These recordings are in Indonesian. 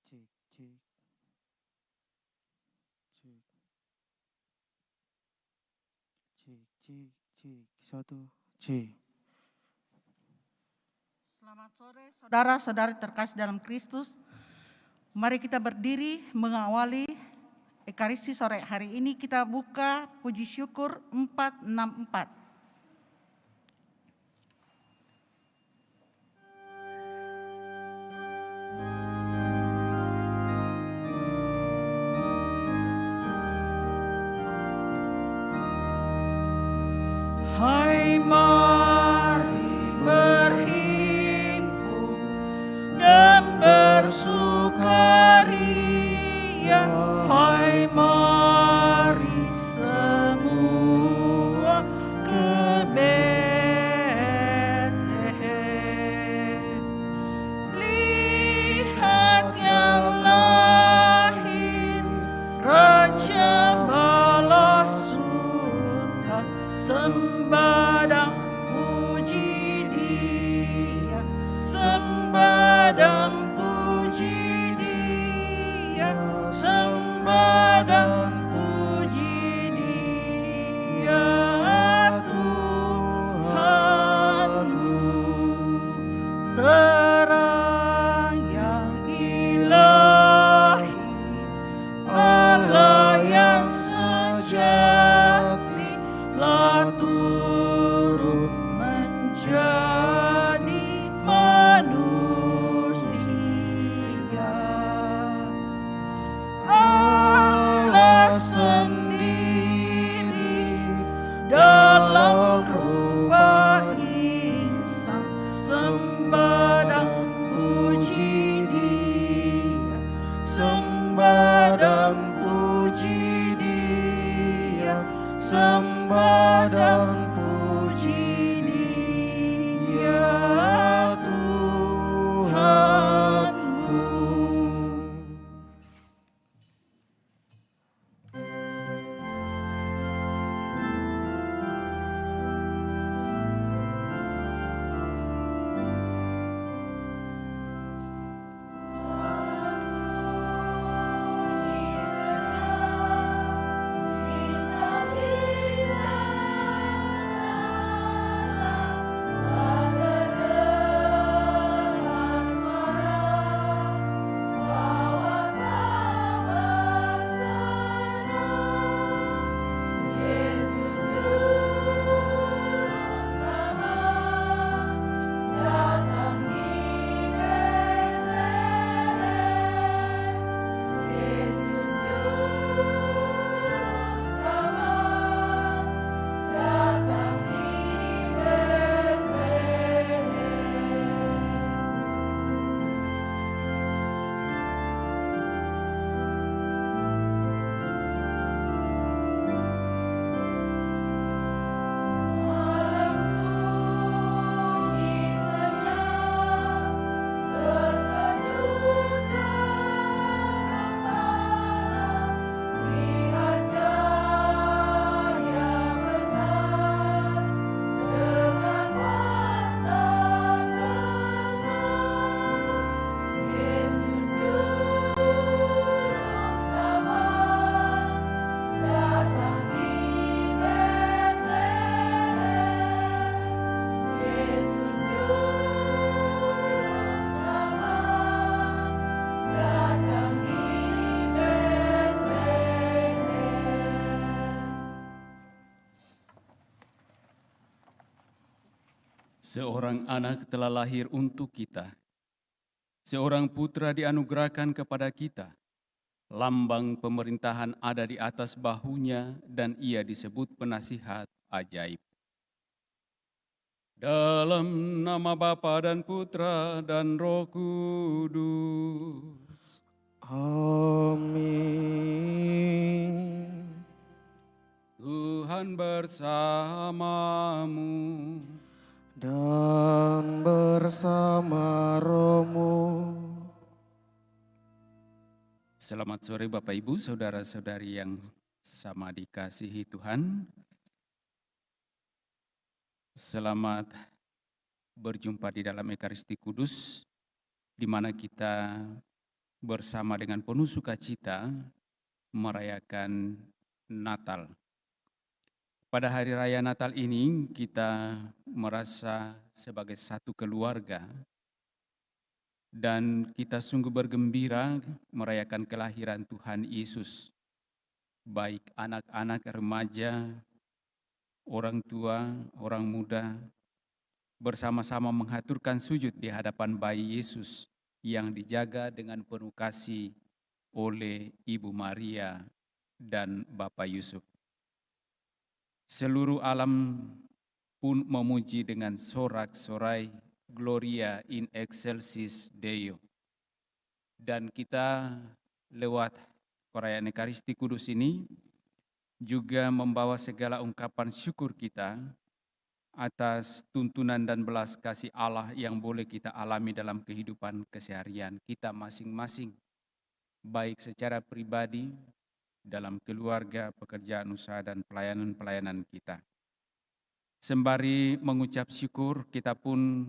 cek cek cek satu cek. Selamat sore saudara-saudari terkasih dalam Kristus. Mari kita berdiri mengawali Ekaristi sore hari ini. Kita buka puji syukur 464. Hai mari berhimpun dan bersukaria, hai mari semua ke Betlehem. Lihat yang lahir, Raja balas surga, sembah dan puji Dia, sembah dan puji Dia, sembah dan puji Dia, Tuhanmu. Terang yang ilahi, Allah yang sejati, telah turun menjadi manusia. Allah sendiri dalam rupa insan, sembah dan puji Dia, sembah dan puji Dia, sembah dan puji Dia, Tuhanmu. Seorang anak telah lahir untuk kita, seorang putra dianugerahkan kepada kita. Lambang pemerintahan ada di atas bahunya dan ia disebut penasihat ajaib. Dalam nama Bapa dan Putra dan Roh Kudus. Amin. Tuhan bersamamu. Dan bersama rohmu. Selamat sore Bapak Ibu, saudara-saudari yang sama dikasihi Tuhan. Selamat berjumpa di dalam Ekaristi Kudus, di mana kita bersama dengan penuh sukacita merayakan Natal. Pada hari raya Natal ini kita merasa sebagai satu keluarga dan kita sungguh bergembira merayakan kelahiran Tuhan Yesus. Baik anak-anak, remaja, orang tua, orang muda, bersama-sama menghaturkan sujud di hadapan bayi Yesus yang dijaga dengan penuh kasih oleh Ibu Maria dan Bapak Yusuf. Seluruh alam pun memuji dengan sorak-sorai Gloria in excelsis Deo. Dan kita lewat perayaan Ekaristi Kudus ini juga membawa segala ungkapan syukur kita atas tuntunan dan belas kasih Allah yang boleh kita alami dalam kehidupan keseharian kita masing-masing, baik secara pribadi, dalam keluarga, pekerjaan usaha, dan pelayanan-pelayanan kita. Sembari mengucap syukur, kita pun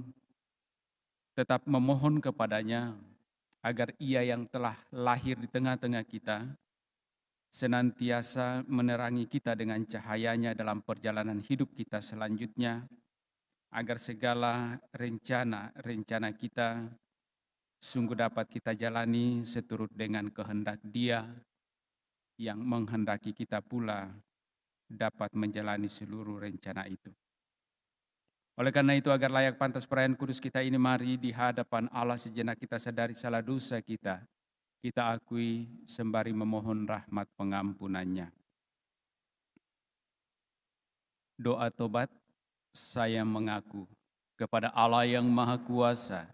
tetap memohon kepadanya agar Ia yang telah lahir di tengah-tengah kita senantiasa menerangi kita dengan cahayanya dalam perjalanan hidup kita selanjutnya, agar segala rencana kita sungguh dapat kita jalani seturut dengan kehendak Dia yang menghendaki kita pula dapat menjalani seluruh rencana itu. Oleh karena itu, agar layak pantas perayaan kudus kita ini, mari di hadapan Allah sejenak kita sadari salah dosa kita akui sembari memohon rahmat pengampunannya. Doa tobat, saya mengaku kepada Allah yang Maha Kuasa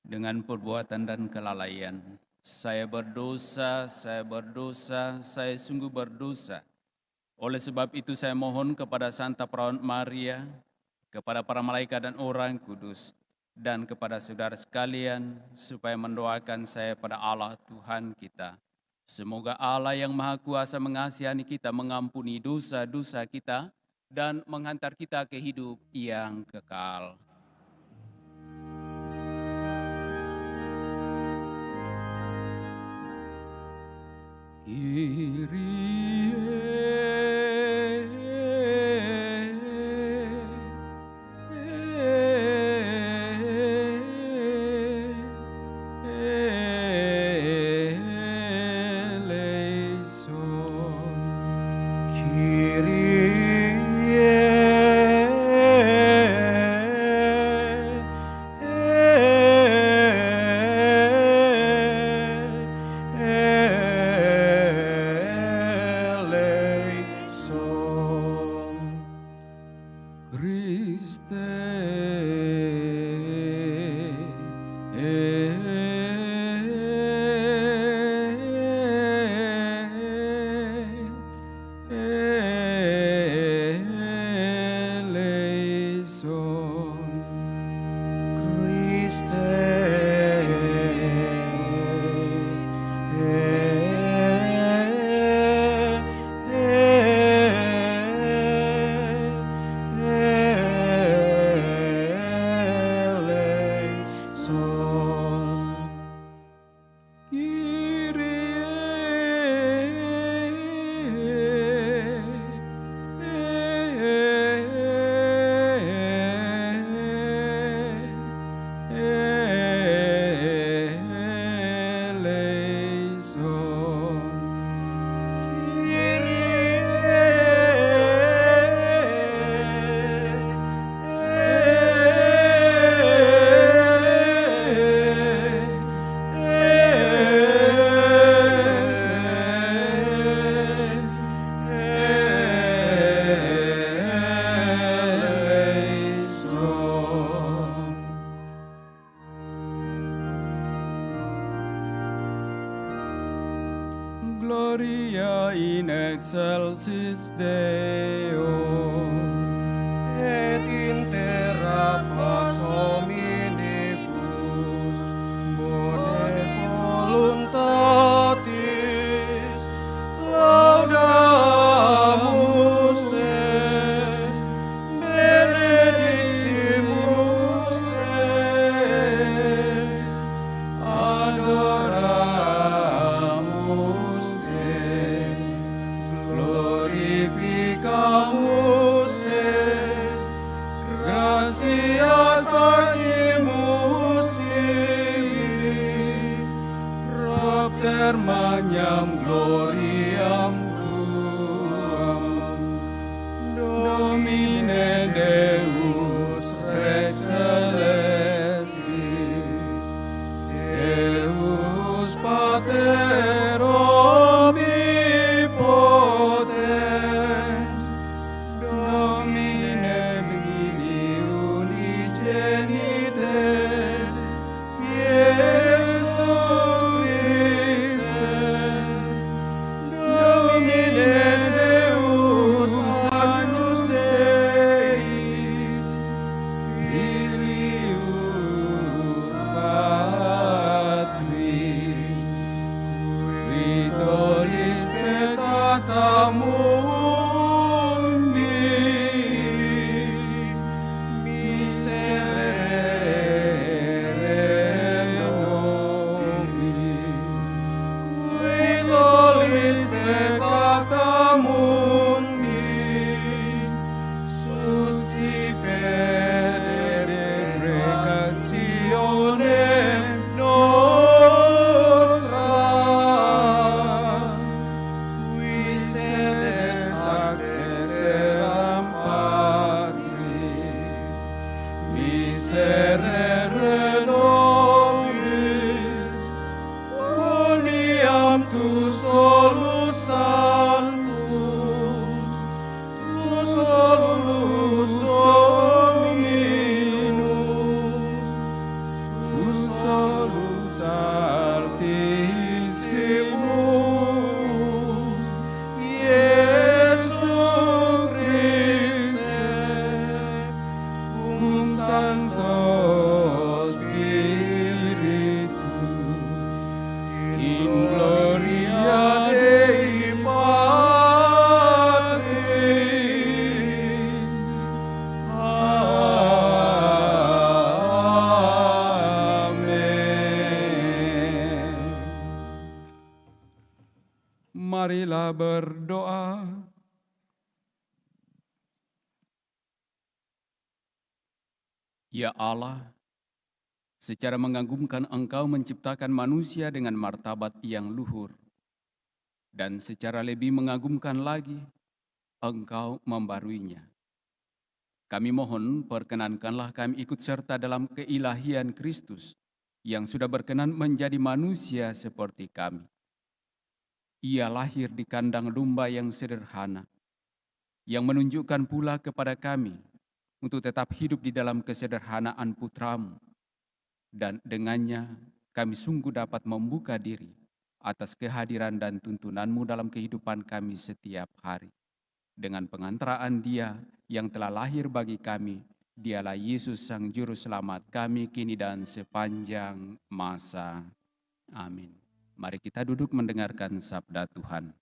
dengan perbuatan dan kelalaian. Saya berdosa, saya sungguh berdosa. Oleh sebab itu saya mohon kepada Santa Perawan Maria, kepada para malaikat dan orang kudus, dan kepada saudara sekalian, supaya mendoakan saya pada Allah Tuhan kita. Semoga Allah yang Maha Kuasa mengasihani kita, mengampuni dosa-dosa kita, dan menghantar kita ke hidup yang kekal. Gloria in excelsis Deo, Et in terra pax hominibus, bone voluntatis, laudamus te, bene siasai musti Propter magnam gloriam tuam Domine Deus Rex Celestis Deus Pater omnipotens Domine Vili unigenite Iesu Christe Domine Deus Agnus Dei Filius Patris qui tollis peccata mundi miserere nobis qui tollis peccata mundi suscipere precatione nostra qui sedes ad exteram Patris miserere nobis uniam tu solus sanctus tu solus Dominus tu solus Altissimus Iesu Christe cum Sancto Spiritu in gloria Dei Patris. Amen. Marilah berdoa. Ya Allah, secara mengagumkan Engkau menciptakan manusia dengan martabat yang luhur. Dan secara lebih mengagumkan lagi, Engkau membaruinya. Kami mohon perkenankanlah kami ikut serta dalam keilahian Kristus yang sudah berkenan menjadi manusia seperti kami. Ia lahir di kandang domba yang sederhana, yang menunjukkan pula kepada kami untuk tetap hidup di dalam kesederhanaan putra-Mu. Dan dengannya kami sungguh dapat membuka diri atas kehadiran dan tuntunan-Mu dalam kehidupan kami setiap hari. Dengan pengantaraan Dia yang telah lahir bagi kami, Dialah Yesus Sang Juru Selamat kami kini dan sepanjang masa. Amin. Mari kita duduk mendengarkan sabda Tuhan.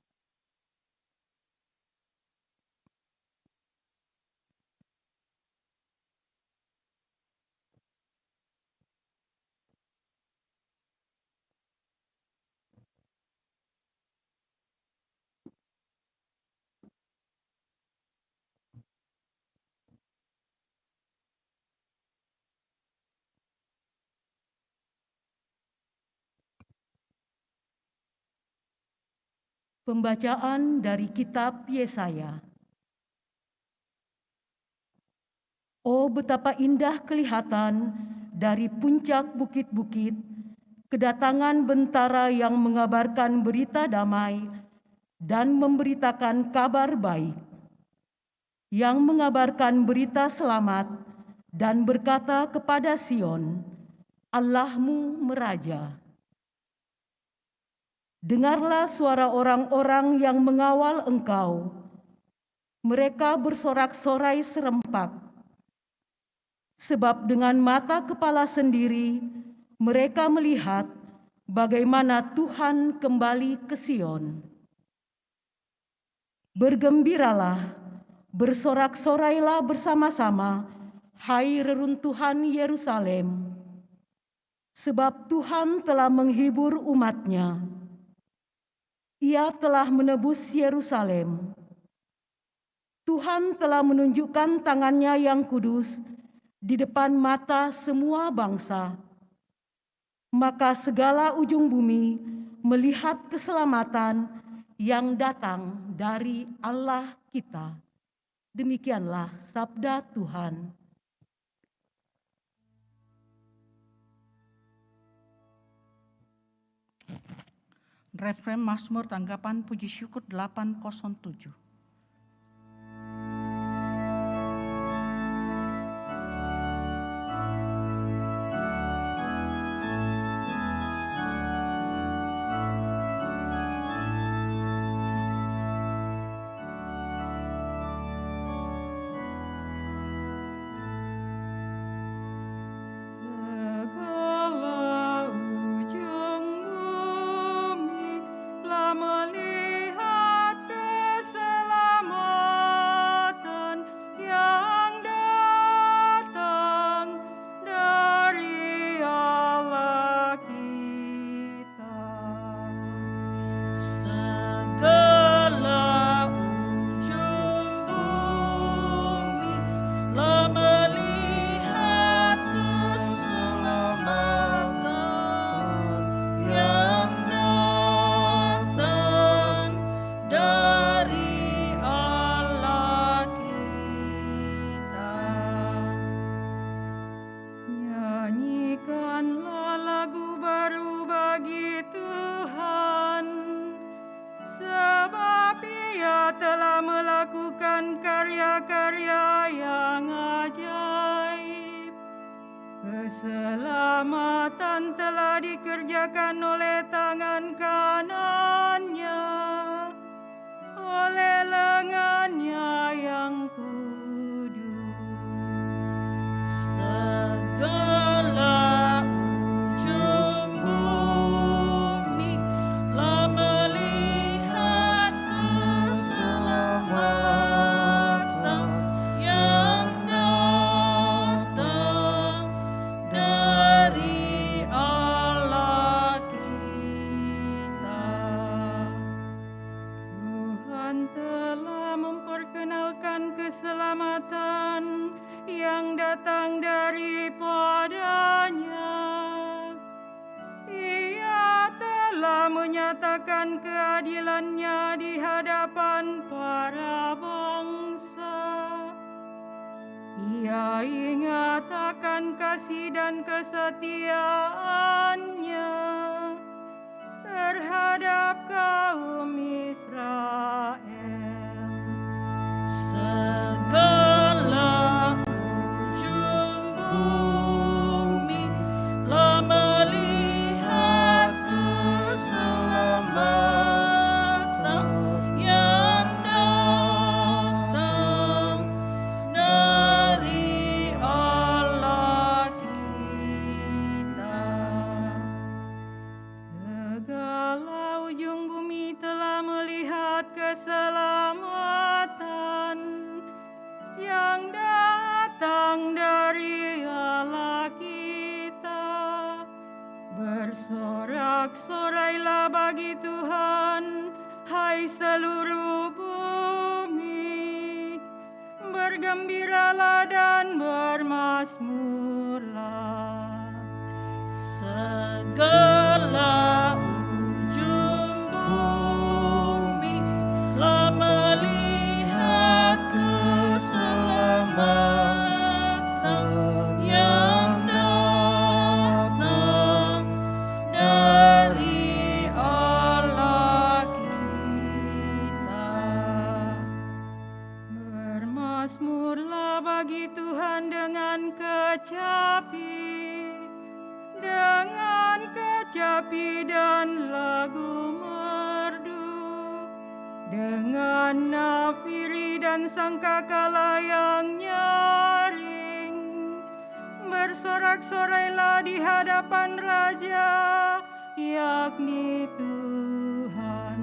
Pembacaan dari kitab Yesaya. Oh, betapa indah kelihatan dari puncak bukit-bukit kedatangan bentara yang mengabarkan berita damai dan memberitakan kabar baik, yang mengabarkan berita selamat dan berkata kepada Sion, Allahmu meraja. Dengarlah suara orang-orang yang mengawal Engkau. Mereka bersorak-sorai serempak. Sebab dengan mata kepala sendiri, mereka melihat bagaimana Tuhan kembali ke Sion. Bergembiralah, bersorak-sorailah bersama-sama, hai reruntuhan Yerusalem. Sebab Tuhan telah menghibur umat-Nya. Ia telah menebus Yerusalem. Tuhan telah menunjukkan tangan-Nya yang kudus di depan mata semua bangsa. Maka segala ujung bumi melihat keselamatan yang datang dari Allah kita. Demikianlah sabda Tuhan. Refrem Mazmur tanggapan puji syukur 807. Keselamatan telah dikerjakan oleh tangan kanannya, oleh lengannya yang kudus. Segala ujung bumi telah melihat keselamatan yang datang dari Allah kita. Tuhan telah memperkenalkan keselamatan yang datang daripadanya. Ia telah menyatakan keadilannya di hadapan para bangsa. Ia ingat akan kasih dan kesetiaannya terhadap kaum Israel. Segala ujung bumi telah melihat keselamatan yang datang dari Allah kita. Segala ujung bumi telah melihat keselamatan yang datang dari Allah kita. Bersorak-sorailah bagi Tuhan, hai seluruh bumi. Bergembiralah dan bermazmurlah. Segala ujung bumi telah melihat keselamatan yang datang dari Allah kita. Bermazmurlah bagi Tuhan dengan kecapi dan lagu merdu, dengan nafiri dan sangkakala yang nyaring. Bersorak-sorailah di hadapan Raja, yakni Tuhan.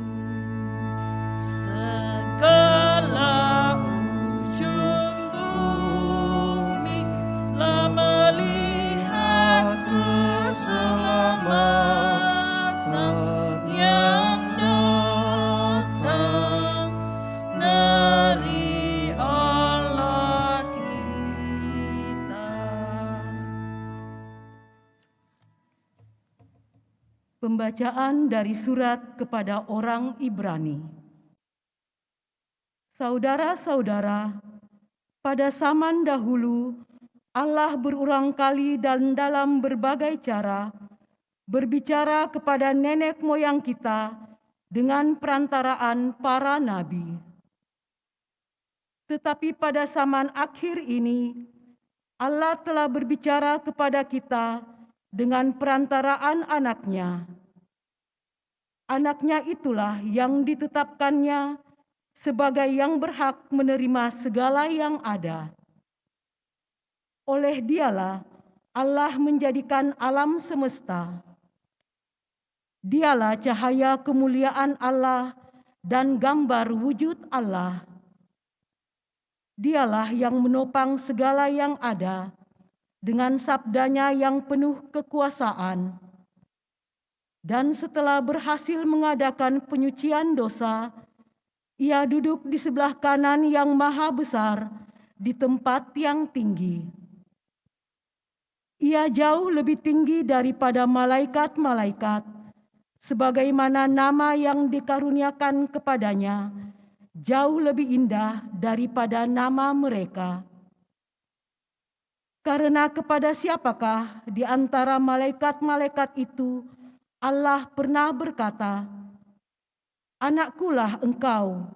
Segala ujung bumi telah melihat keselamatan yang datang dari Allah kita. Pembacaan dari surat kepada orang Ibrani. Saudara-saudara, pada zaman dahulu Allah berulang kali dan dalam berbagai cara berbicara kepada nenek moyang kita dengan perantaraan para nabi. Tetapi pada zaman akhir ini, Allah telah berbicara kepada kita dengan perantaraan anaknya. Anaknya itulah yang ditetapkannya sebagai yang berhak menerima segala yang ada. Oleh dialah Allah menjadikan alam semesta. Dialah cahaya kemuliaan Allah dan gambar wujud Allah. Dialah yang menopang segala yang ada dengan sabdanya yang penuh kekuasaan. Dan setelah berhasil mengadakan penyucian dosa, Ia duduk di sebelah kanan yang maha besar di tempat yang tinggi. Ia jauh lebih tinggi daripada malaikat-malaikat, sebagaimana nama yang dikaruniakan kepadanya jauh lebih indah daripada nama mereka. Karena kepada siapakah di antara malaikat-malaikat itu Allah pernah berkata, "Anakkulah engkau,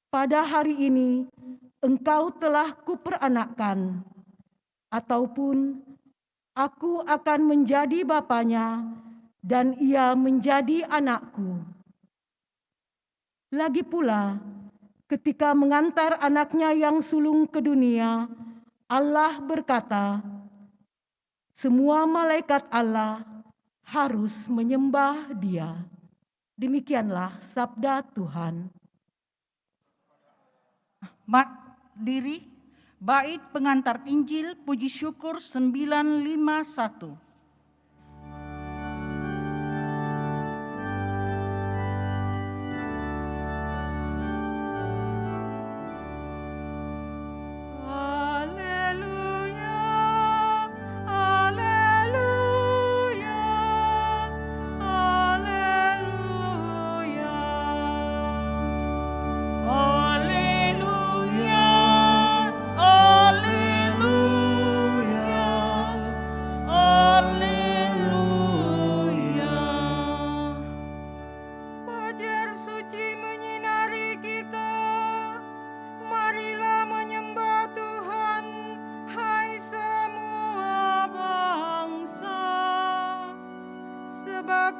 pada hari ini engkau telah kuperanakkan," ataupun "Aku akan menjadi bapanya dan ia menjadi anakku." Lagi pula, ketika mengantar anaknya yang sulung ke dunia, Allah berkata, "Semua malaikat Allah harus menyembah Dia." Demikianlah sabda Tuhan. Diri, bait pengantar Injil Puji Syukur 951.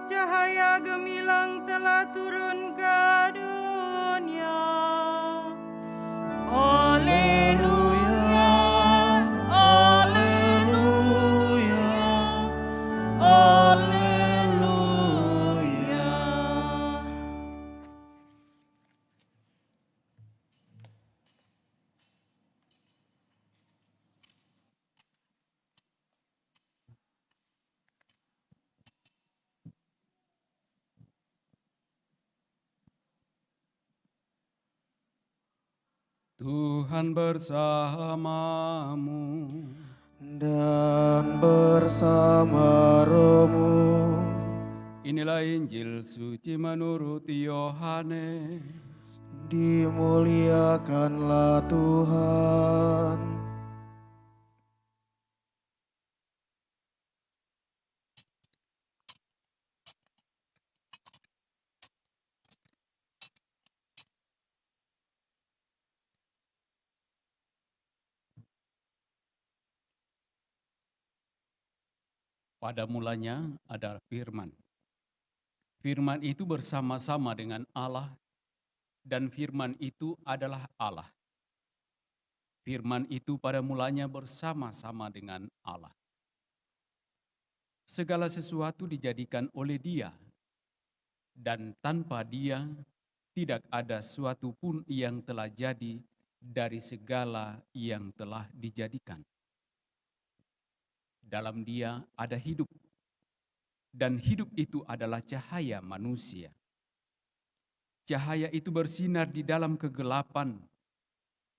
Cahaya gemilang telah turun ke dunia. Haleluya, haleluya, haleluya. Tuhan bersamamu. Dan bersama rohmu. Inilah Injil suci menurut Yohanes. Dimuliakanlah Tuhan. Pada mulanya ada firman. Firman itu bersama-sama dengan Allah, dan firman itu adalah Allah. Firman itu pada mulanya bersama-sama dengan Allah. Segala sesuatu dijadikan oleh Dia, dan tanpa Dia tidak ada suatu pun yang telah jadi dari segala yang telah dijadikan. Dalam Dia ada hidup, dan hidup itu adalah cahaya manusia. Cahaya itu bersinar di dalam kegelapan,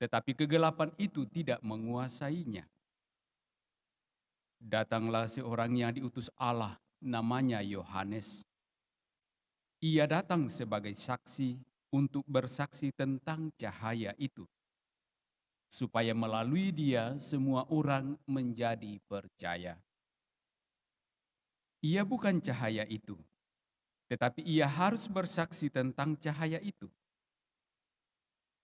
tetapi kegelapan itu tidak menguasainya. Datanglah seorang yang diutus Allah namanya Yohanes. Ia datang sebagai saksi untuk bersaksi tentang cahaya itu, supaya melalui dia semua orang menjadi percaya. Ia bukan cahaya itu, tetapi ia harus bersaksi tentang cahaya itu.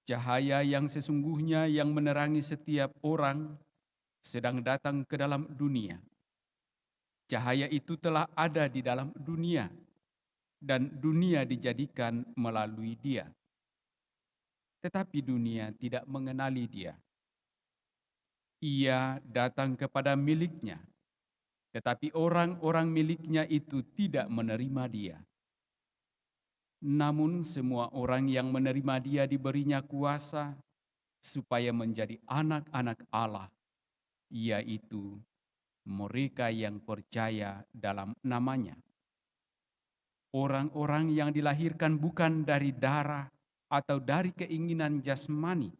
Cahaya yang sesungguhnya yang menerangi setiap orang sedang datang ke dalam dunia. Cahaya itu telah ada di dalam dunia, dan dunia dijadikan melalui dia. Tetapi dunia tidak mengenali dia. Ia datang kepada miliknya, tetapi orang-orang miliknya itu tidak menerima dia. Namun semua orang yang menerima dia diberinya kuasa supaya menjadi anak-anak Allah, yaitu mereka yang percaya dalam namanya. Orang-orang yang dilahirkan bukan dari darah atau dari keinginan jasmani,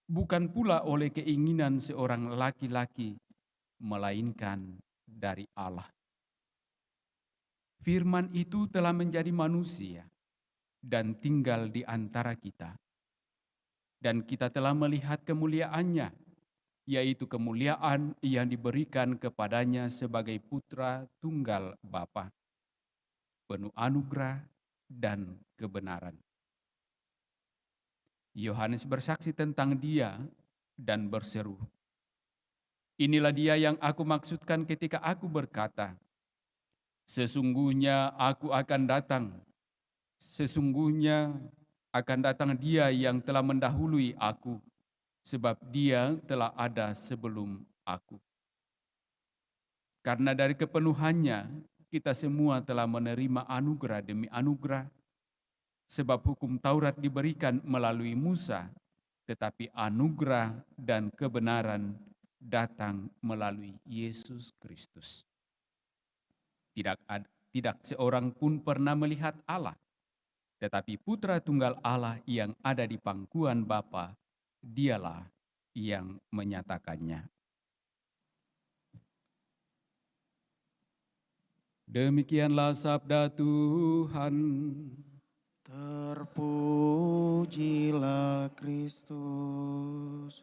bukan pula oleh keinginan seorang laki-laki, melainkan dari Allah. Firman itu telah menjadi manusia dan tinggal di antara kita. Dan kita telah melihat kemuliaannya, yaitu kemuliaan yang diberikan kepadanya sebagai putra tunggal Bapa, penuh anugerah dan kebenaran. Yohanes bersaksi tentang dia dan berseru, "Inilah dia yang aku maksudkan ketika aku berkata, sesungguhnya aku akan datang. Sesungguhnya akan datang dia yang telah mendahului aku, sebab dia telah ada sebelum aku." Karena dari kepenuhannya, kita semua telah menerima anugerah demi anugerah, sebab hukum Taurat diberikan melalui Musa, tetapi anugerah dan kebenaran datang melalui Yesus Kristus. Tidak seorang pun pernah melihat Allah, tetapi Putra Tunggal Allah yang ada di pangkuan Bapa, dialah yang menyatakannya. Demikianlah sabda Tuhan. Terpujilah Kristus.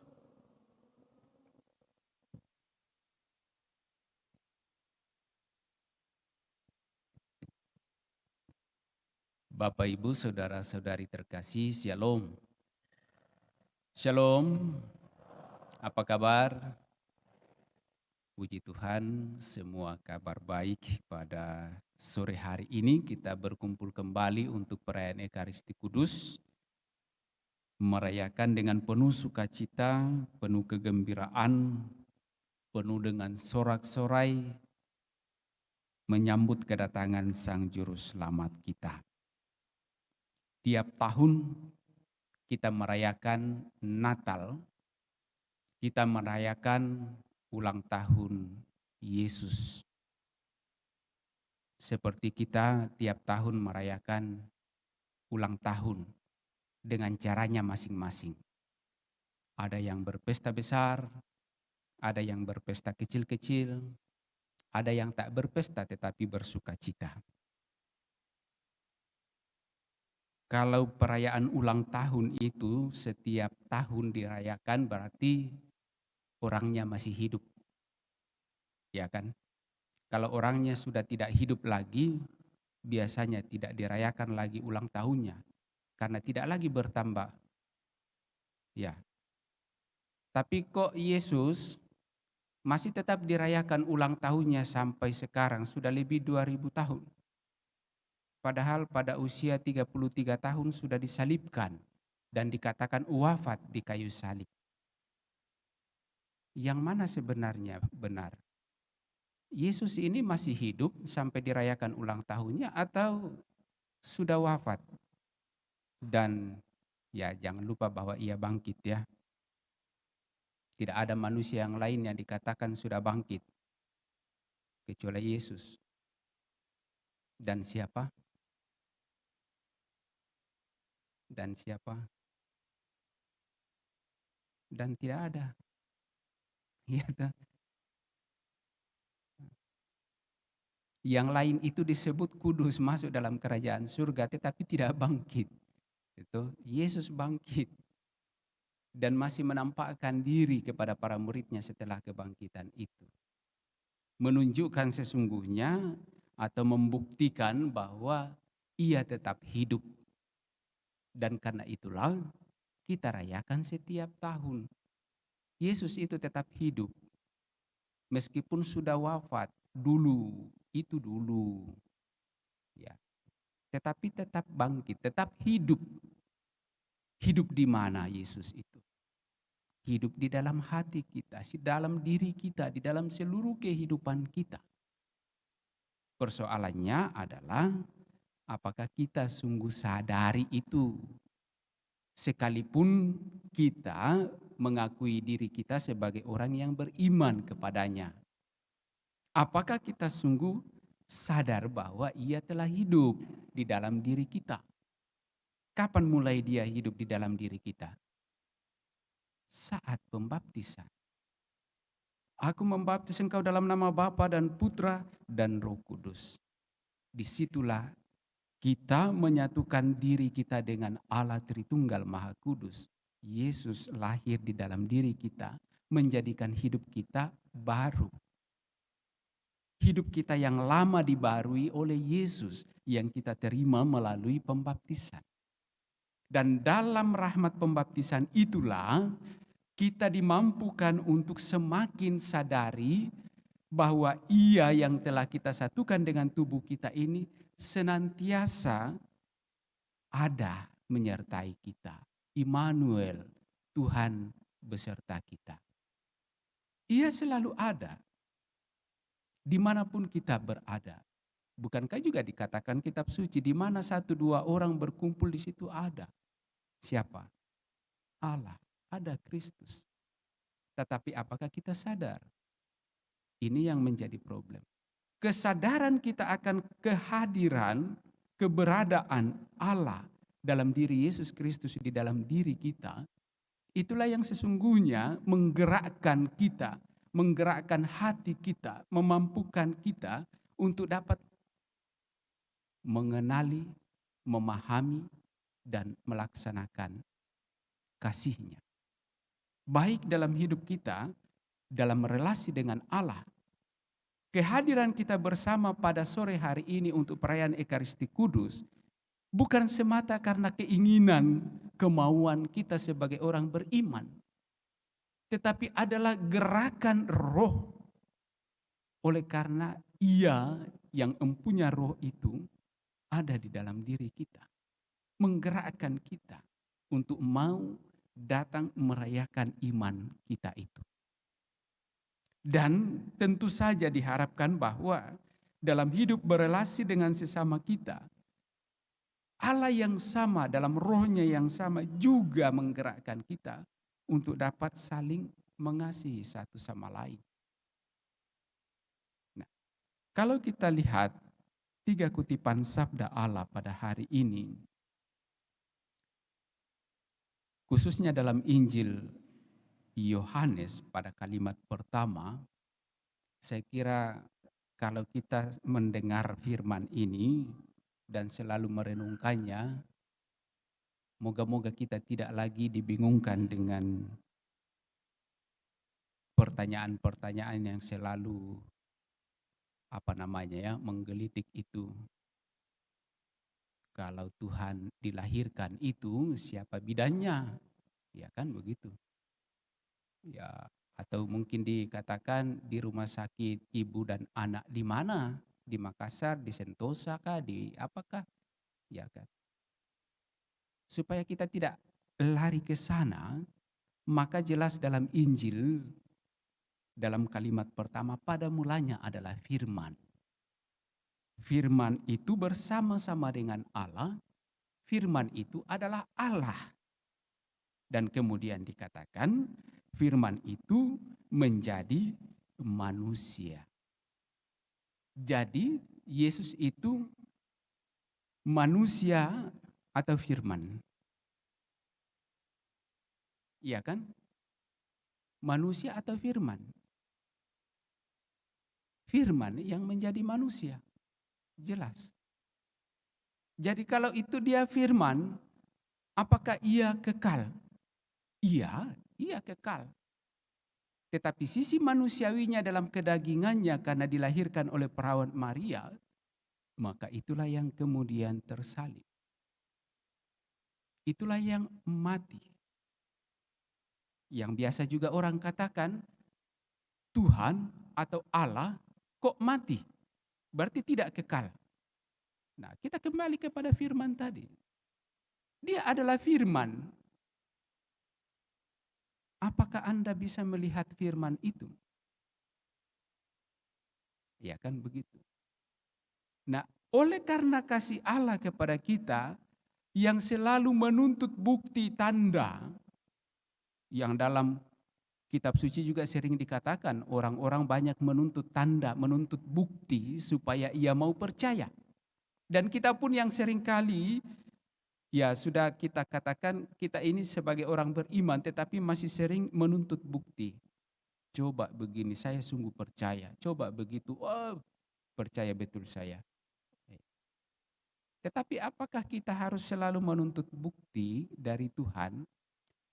Bapak, Ibu, Saudara-saudari terkasih, Shalom. Shalom, apa kabar? Puji Tuhan, semua kabar baik. Pada sore hari ini kita berkumpul kembali untuk perayaan Ekaristi Kudus, merayakan dengan penuh sukacita, penuh kegembiraan, penuh dengan sorak-sorai, menyambut kedatangan Sang Juru Selamat kita. Tiap tahun kita merayakan Natal, kita merayakan ulang tahun Yesus. Seperti kita tiap tahun merayakan ulang tahun dengan caranya masing-masing. Ada yang berpesta besar, ada yang berpesta kecil-kecil, ada yang tak berpesta tetapi bersuka cita. Kalau perayaan ulang tahun itu setiap tahun dirayakan berarti orangnya masih hidup, ya kan? Kalau orangnya sudah tidak hidup lagi, biasanya tidak dirayakan lagi ulang tahunnya, karena tidak lagi bertambah. Ya. Tapi kok Yesus masih tetap dirayakan ulang tahunnya sampai sekarang, sudah lebih 2000 tahun. Padahal pada usia 33 tahun sudah disalibkan dan dikatakan wafat di kayu salib. Yang mana sebenarnya benar? Yesus ini masih hidup sampai dirayakan ulang tahunnya atau sudah wafat? Dan ya jangan lupa bahwa ia bangkit ya. Tidak ada manusia yang lain yang dikatakan sudah bangkit kecuali Yesus. Dan siapa? Dan siapa? Dan tidak ada. Ya, Yang lain itu disebut kudus masuk dalam kerajaan surga tetapi tidak bangkit. Itu Yesus bangkit dan masih menampakkan diri kepada para muridnya setelah kebangkitan itu. Menunjukkan sesungguhnya atau membuktikan bahwa ia tetap hidup. Dan karena itulah kita rayakan setiap tahun. Yesus itu tetap hidup. Meskipun sudah wafat dulu, itu dulu. Ya. Tetapi tetap bangkit, tetap hidup. Hidup di mana Yesus itu? Hidup di dalam hati kita, di dalam diri kita, di dalam seluruh kehidupan kita. Persoalannya adalah apakah kita sungguh sadari itu? Sekalipun kita mengakui diri kita sebagai orang yang beriman kepadanya. Apakah kita sungguh sadar bahwa ia telah hidup di dalam diri kita? Kapan mulai dia hidup di dalam diri kita? Saat pembaptisan. Aku membaptis engkau dalam nama Bapa dan Putra dan Roh Kudus. Disitulah kita menyatukan diri kita dengan Allah Tritunggal Maha Kudus. Yesus lahir di dalam diri kita, menjadikan hidup kita baru. Hidup kita yang lama dibarui oleh Yesus yang kita terima melalui pembaptisan. Dan dalam rahmat pembaptisan itulah kita dimampukan untuk semakin sadari bahwa Ia yang telah kita satukan dengan tubuh kita ini senantiasa ada menyertai kita. Immanuel, Tuhan beserta kita. Ia selalu ada dimanapun kita berada. Bukankah juga dikatakan kitab suci, di mana 1-2 orang berkumpul di situ ada. Siapa? Allah, ada Kristus. Tetapi apakah kita sadar? Ini yang menjadi problem. Kesadaran kita akan kehadiran, keberadaan Allah dalam diri Yesus Kristus di dalam diri kita, itulah yang sesungguhnya menggerakkan kita, menggerakkan hati kita, memampukan kita untuk dapat mengenali, memahami, dan melaksanakan kasih-Nya. Baik dalam hidup kita, dalam relasi dengan Allah. Kehadiran kita bersama pada sore hari ini untuk perayaan Ekaristi Kudus bukan semata karena keinginan, kemauan kita sebagai orang beriman, tetapi adalah gerakan roh. Oleh karena Ia yang empunya roh itu ada di dalam diri kita, menggerakkan kita untuk mau datang merayakan iman kita itu. Dan tentu saja diharapkan bahwa dalam hidup berelasi dengan sesama kita, Allah yang sama dalam rohnya yang sama juga menggerakkan kita untuk dapat saling mengasihi satu sama lain. Nah, kalau kita lihat 3 kutipan sabda Allah pada hari ini, khususnya dalam Injil Yohanes pada kalimat pertama, saya kira kalau kita mendengar firman ini dan selalu merenungkannya, moga-moga kita tidak lagi dibingungkan dengan pertanyaan-pertanyaan yang selalu menggelitik itu. Kalau Tuhan dilahirkan itu siapa bidannya? Ya kan begitu. Ya, atau mungkin dikatakan di rumah sakit ibu dan anak di mana? Di Makassar, di Sentosa kah, di apakah? Ya kan. Supaya kita tidak lari ke sana, maka jelas dalam Injil, dalam kalimat pertama, pada mulanya adalah firman. Firman itu bersama-sama dengan Allah, firman itu adalah Allah. Dan kemudian dikatakan, firman itu menjadi manusia. Jadi Yesus itu manusia atau firman? Iya kan? Manusia atau firman? Firman yang menjadi manusia. Jelas. Jadi kalau itu dia firman, apakah ia kekal? Iya, ia kekal. Tetapi sisi manusiawinya dalam kedagingannya karena dilahirkan oleh perawan Maria, maka itulah yang kemudian tersalib. Itulah yang mati. Yang biasa juga orang katakan, Tuhan atau Allah kok mati? Berarti tidak kekal. Nah, kita kembali kepada firman tadi. Dia adalah firman. Apakah Anda bisa melihat firman itu? Ya kan begitu. Nah, oleh karena kasih Allah kepada kita yang selalu menuntut bukti tanda, yang dalam kitab suci juga sering dikatakan orang-orang banyak menuntut tanda, menuntut bukti supaya ia mau percaya. Dan kita pun yang seringkali ya sudah kita katakan kita ini sebagai orang beriman tetapi masih sering menuntut bukti. Coba begini saya sungguh percaya, coba begitu, oh percaya betul saya. Tetapi apakah kita harus selalu menuntut bukti dari Tuhan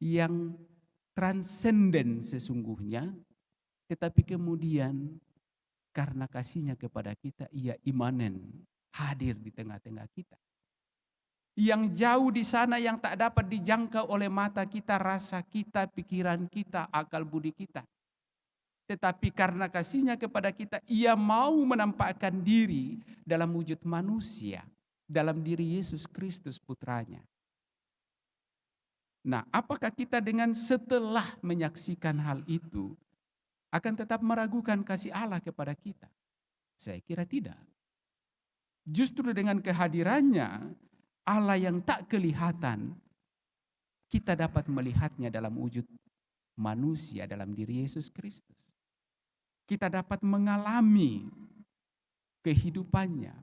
yang transenden sesungguhnya, tetapi kemudian karena kasihnya kepada kita ia imanen, hadir di tengah-tengah kita. Yang jauh di sana yang tak dapat dijangkau oleh mata kita, rasa kita, pikiran kita, akal budi kita. Tetapi karena kasihnya kepada kita, ia mau menampakkan diri dalam wujud manusia, dalam diri Yesus Kristus putranya. Nah, apakah kita dengan setelah menyaksikan hal itu akan tetap meragukan kasih Allah kepada kita? Saya kira tidak. Justru dengan kehadirannya Allah yang tak kelihatan, kita dapat melihatnya dalam wujud manusia dalam diri Yesus Kristus. Kita dapat mengalami kehidupannya.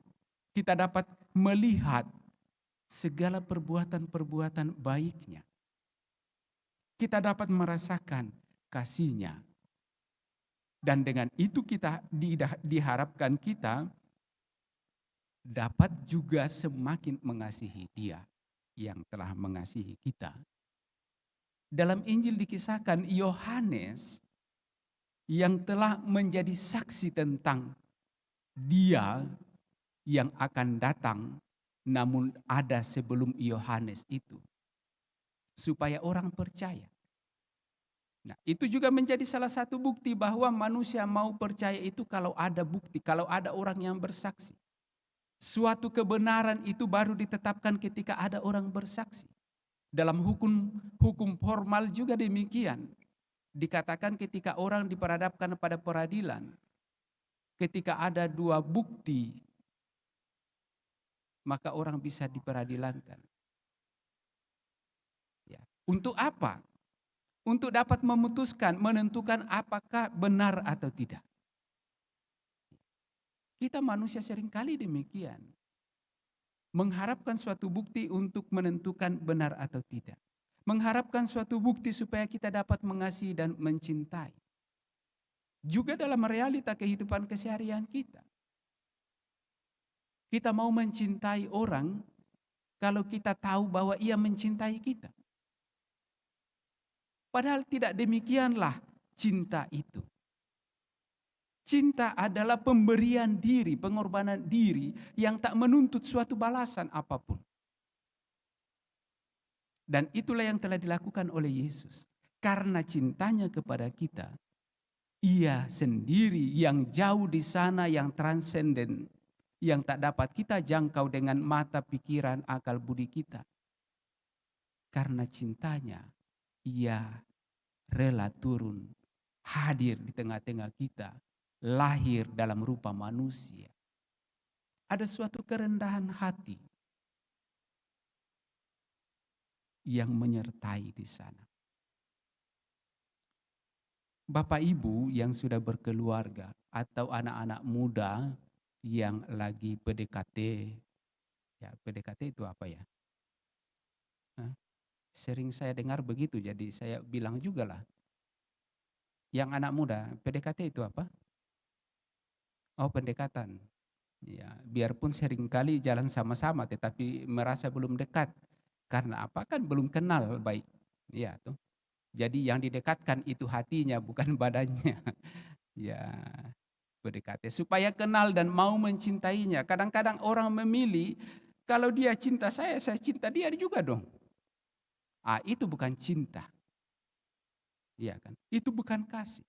Kita dapat melihat segala perbuatan-perbuatan baiknya. Kita dapat merasakan kasihnya. Dan dengan itu kita diharapkan kita dapat juga semakin mengasihi Dia yang telah mengasihi kita. Dalam Injil dikisahkan Yohanes yang telah menjadi saksi tentang Dia yang akan datang, namun ada sebelum Yohanes itu, supaya orang percaya. Nah, itu juga menjadi salah satu bukti bahwa manusia mau percaya itu kalau ada bukti, kalau ada orang yang bersaksi. Suatu kebenaran itu baru ditetapkan ketika ada orang bersaksi. Dalam hukum formal juga demikian. Dikatakan ketika orang diperhadapkan pada peradilan, ketika ada dua bukti, maka orang bisa diperadilankan. Ya. Untuk apa? Untuk dapat memutuskan, menentukan apakah benar atau tidak. Kita manusia seringkali demikian. Mengharapkan suatu bukti untuk menentukan benar atau tidak. Mengharapkan suatu bukti supaya kita dapat mengasihi dan mencintai. Juga dalam realita kehidupan keseharian kita. Kita mau mencintai orang kalau kita tahu bahwa ia mencintai kita. Padahal tidak demikianlah cinta itu. Cinta adalah pemberian diri, pengorbanan diri yang tak menuntut suatu balasan apapun. Dan itulah yang telah dilakukan oleh Yesus. Karena cintanya kepada kita, Ia sendiri yang jauh di sana, yang transenden, yang tak dapat kita jangkau dengan mata, pikiran, akal budi kita. Karena cintanya, Ia rela turun, hadir di tengah-tengah kita, lahir dalam rupa manusia. Ada suatu kerendahan hati yang menyertai di sana. Bapak Ibu yang sudah berkeluarga atau anak-anak muda yang lagi PDKT, ya PDKT itu apa ya? Sering saya dengar begitu, jadi saya bilang juga lah. Yang anak muda, PDKT itu apa? Oh, pendekatan. Ya, biarpun seringkali jalan sama-sama tetapi merasa belum dekat. Karena apa? Kan belum kenal baik. Ya, tuh. Jadi yang didekatkan itu hatinya bukan badannya. Ya, PDKT supaya kenal dan mau mencintainya. Kadang-kadang orang memilih kalau dia cinta saya cinta dia juga dong. Ah, itu bukan cinta. Iya kan? Itu bukan kasih.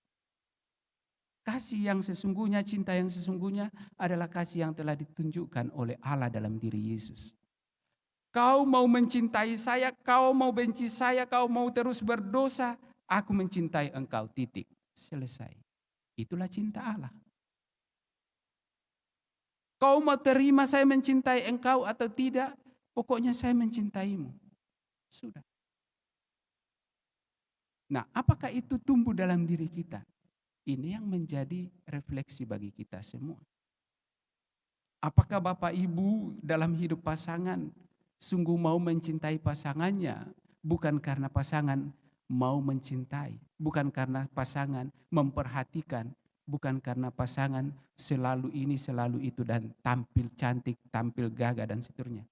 Kasih yang sesungguhnya, cinta yang sesungguhnya adalah kasih yang telah ditunjukkan oleh Allah dalam diri Yesus. Kau mau mencintai saya, kau mau benci saya, kau mau terus berdosa, aku mencintai engkau, titik. Selesai. Itulah cinta Allah. Kau mau terima saya mencintai engkau atau tidak, pokoknya saya mencintaimu. Sudah. Nah, apakah itu tumbuh dalam diri kita? Ini yang menjadi refleksi bagi kita semua. Apakah Bapak Ibu dalam hidup pasangan sungguh mau mencintai pasangannya, bukan karena pasangan mau mencintai, bukan karena pasangan memperhatikan, bukan karena pasangan selalu ini, selalu itu, dan tampil cantik, tampil gagah, dan seterusnya.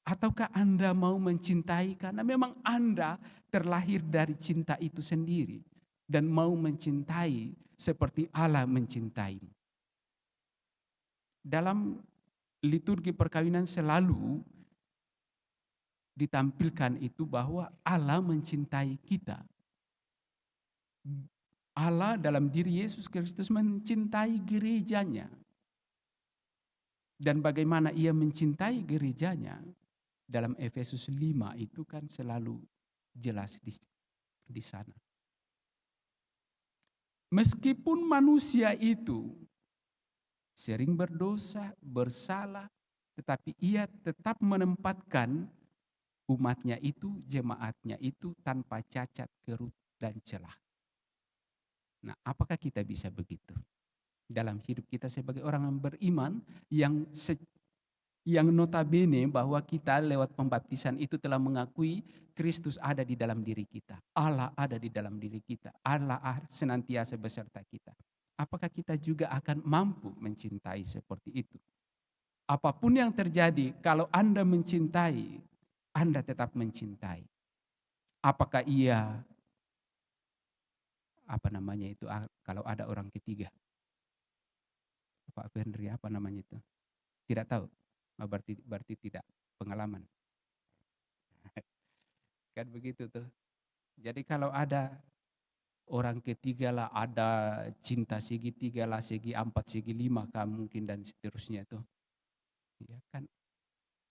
Ataukah Anda mau mencintai karena memang Anda terlahir dari cinta itu sendiri dan mau mencintai seperti Allah mencintai. Dalam liturgi perkawinan selalu ditampilkan itu bahwa Allah mencintai kita. Allah dalam diri Yesus Kristus mencintai gerejanya. Dan bagaimana ia mencintai gerejanya, dalam Efesus 5 itu kan selalu jelas di sana. Meskipun manusia itu sering berdosa, bersalah, tetapi ia tetap menempatkan umatnya itu, jemaatnya itu tanpa cacat, kerut, dan celah. Nah, apakah kita bisa begitu? Dalam hidup kita sebagai orang yang beriman, yang notabene bahwa kita lewat pembaptisan itu telah mengakui Kristus ada di dalam diri kita. Allah ada di dalam diri kita. Allah senantiasa beserta kita. Apakah kita juga akan mampu mencintai seperti itu? Apapun yang terjadi, kalau Anda mencintai, Anda tetap mencintai. Apakah ia, kalau ada orang ketiga? Pak Henry, apa namanya itu? Tidak tahu. Berarti tidak pengalaman. Kan begitu tuh. Jadi kalau ada orang ketiga lah, ada cinta segi 3 lah, segi 4, segi 5 kan mungkin, dan seterusnya tuh. Ya kan,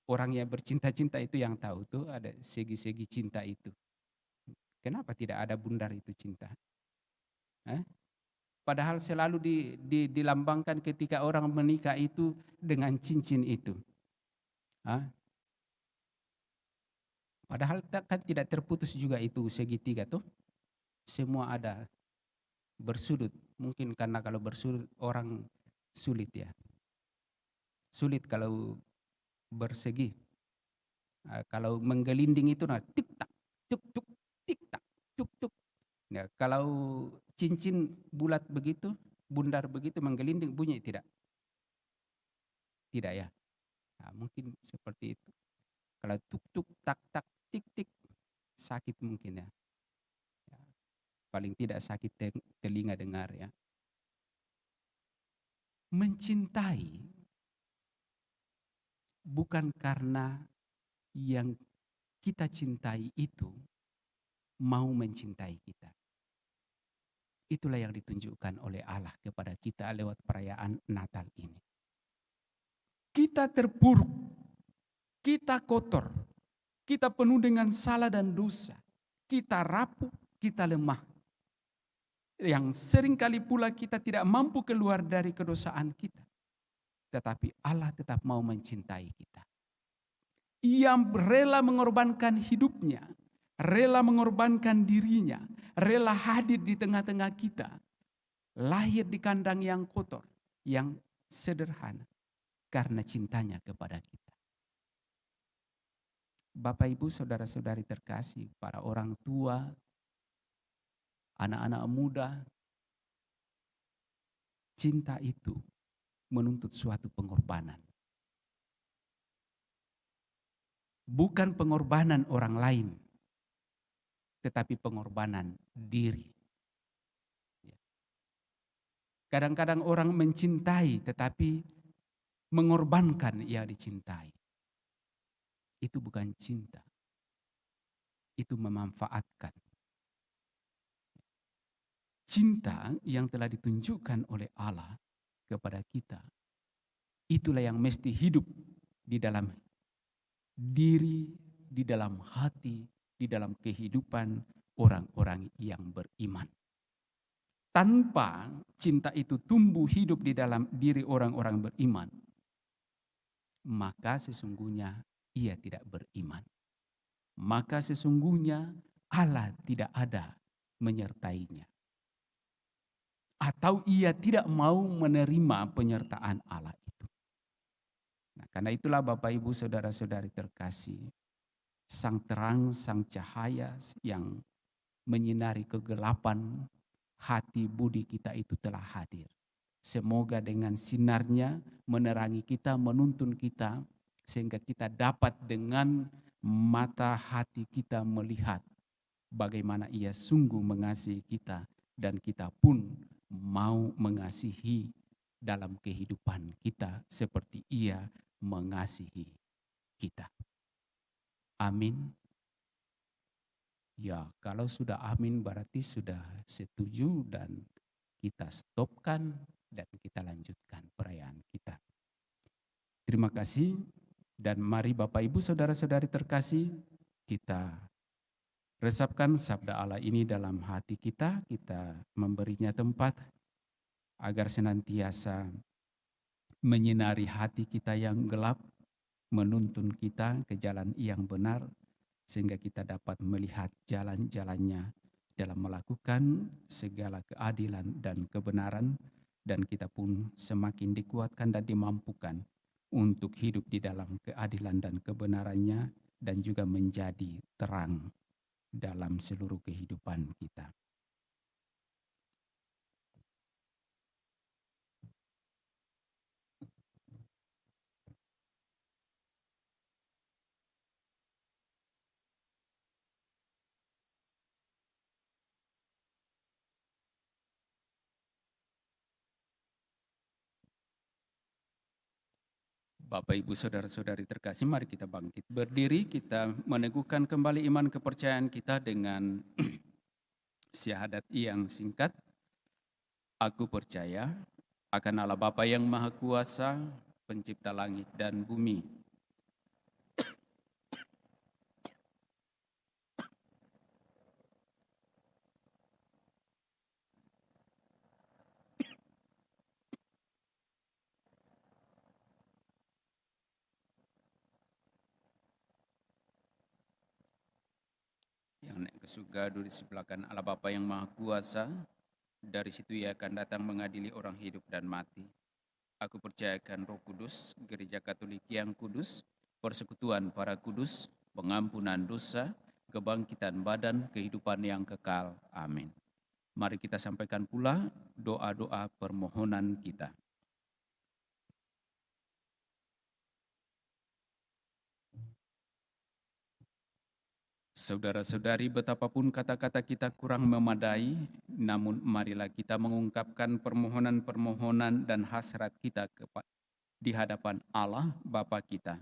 orang yang bercinta-cinta itu yang tahu tuh ada segi-segi cinta itu. Kenapa tidak ada bundar itu cinta? Padahal selalu dilambangkan ketika orang menikah itu dengan cincin itu. Padahal kan tidak terputus juga itu segitiga tuh. Semua ada bersudut. Mungkin karena kalau bersudut orang sulit ya. Sulit kalau bersegi. Kalau menggelinding itu tik tak, tuk tuk, tik tak, tuk tuk. Nah, kalau cincin bulat begitu, bundar begitu menggelinding, bunyi tidak? Tidak ya. Nah, mungkin seperti itu. Kalau tuk tuk, tak tak, tik tik, sakit mungkin ya. Paling tidak sakit telinga dengar ya. Mencintai bukan karena yang kita cintai itu mau mencintai kita. Itulah yang ditunjukkan oleh Allah kepada kita lewat perayaan Natal ini. Kita terpuruk, kita kotor, kita penuh dengan salah dan dosa, kita rapuh, kita lemah. Yang seringkali pula kita tidak mampu keluar dari kedosaan kita. Tetapi Allah tetap mau mencintai kita. Ia rela mengorbankan hidupnya, rela mengorbankan dirinya, rela hadir di tengah-tengah kita. Lahir di kandang yang kotor, yang sederhana, karena cintanya kepada kita. Bapak Ibu saudara-saudari terkasih, para orang tua, anak-anak muda, cinta itu menuntut suatu pengorbanan. Bukan pengorbanan orang lain, tetapi pengorbanan diri. Kadang-kadang orang mencintai tetapi mengorbankan ia dicintai. Itu bukan cinta. Itu memanfaatkan. Cinta yang telah ditunjukkan oleh Allah kepada kita, itulah yang mesti hidup di dalam diri, di dalam hati, di dalam kehidupan orang-orang yang beriman. Tanpa cinta itu tumbuh hidup di dalam diri orang-orang beriman, maka sesungguhnya ia tidak beriman. Maka sesungguhnya Allah tidak ada menyertainya. Atau ia tidak mau menerima penyertaan Allah itu. Nah, karena itulah Bapak Ibu Saudara-saudari terkasih, sang terang, sang cahaya yang menyinari kegelapan hati budi kita itu telah hadir. Semoga dengan sinarnya menerangi kita, menuntun kita, sehingga kita dapat dengan mata hati kita melihat bagaimana ia sungguh mengasihi kita, dan kita pun mau mengasihi dalam kehidupan kita seperti ia mengasihi kita. Amin. Ya, kalau sudah amin berarti sudah setuju, dan kita stopkan dan kita lanjutkan perayaan kita. Terima kasih, dan mari Bapak Ibu Saudara-saudari terkasih, kita resapkan sabda Allah ini dalam hati kita memberinya tempat agar senantiasa menyinari hati kita yang gelap, menuntun kita ke jalan yang benar, sehingga kita dapat melihat jalan-jalannya dalam melakukan segala keadilan dan kebenaran, dan kita pun semakin dikuatkan dan dimampukan untuk hidup di dalam keadilan dan kebenarannya, dan juga menjadi terang dalam seluruh kehidupan kita. Bapak, Ibu, Saudara-saudari terkasih, mari kita bangkit berdiri, kita meneguhkan kembali iman kepercayaan kita dengan syahadat yang singkat. Aku percaya akan Allah Bapa yang Maha Kuasa, pencipta langit dan bumi. Yang naik ke surga duduk di sebelah kanan Allah Bapa yang Maha Kuasa. Dari situ ia akan datang mengadili orang hidup dan mati. Aku percayakan Roh Kudus, Gereja Katolik yang kudus, persekutuan para kudus, pengampunan dosa, kebangkitan badan, kehidupan yang kekal. Amin. Mari kita sampaikan pula doa-doa permohonan kita. Saudara-saudari, betapapun kata-kata kita kurang memadai, namun marilah kita mengungkapkan permohonan-permohonan dan hasrat kita di hadapan Allah Bapa kita.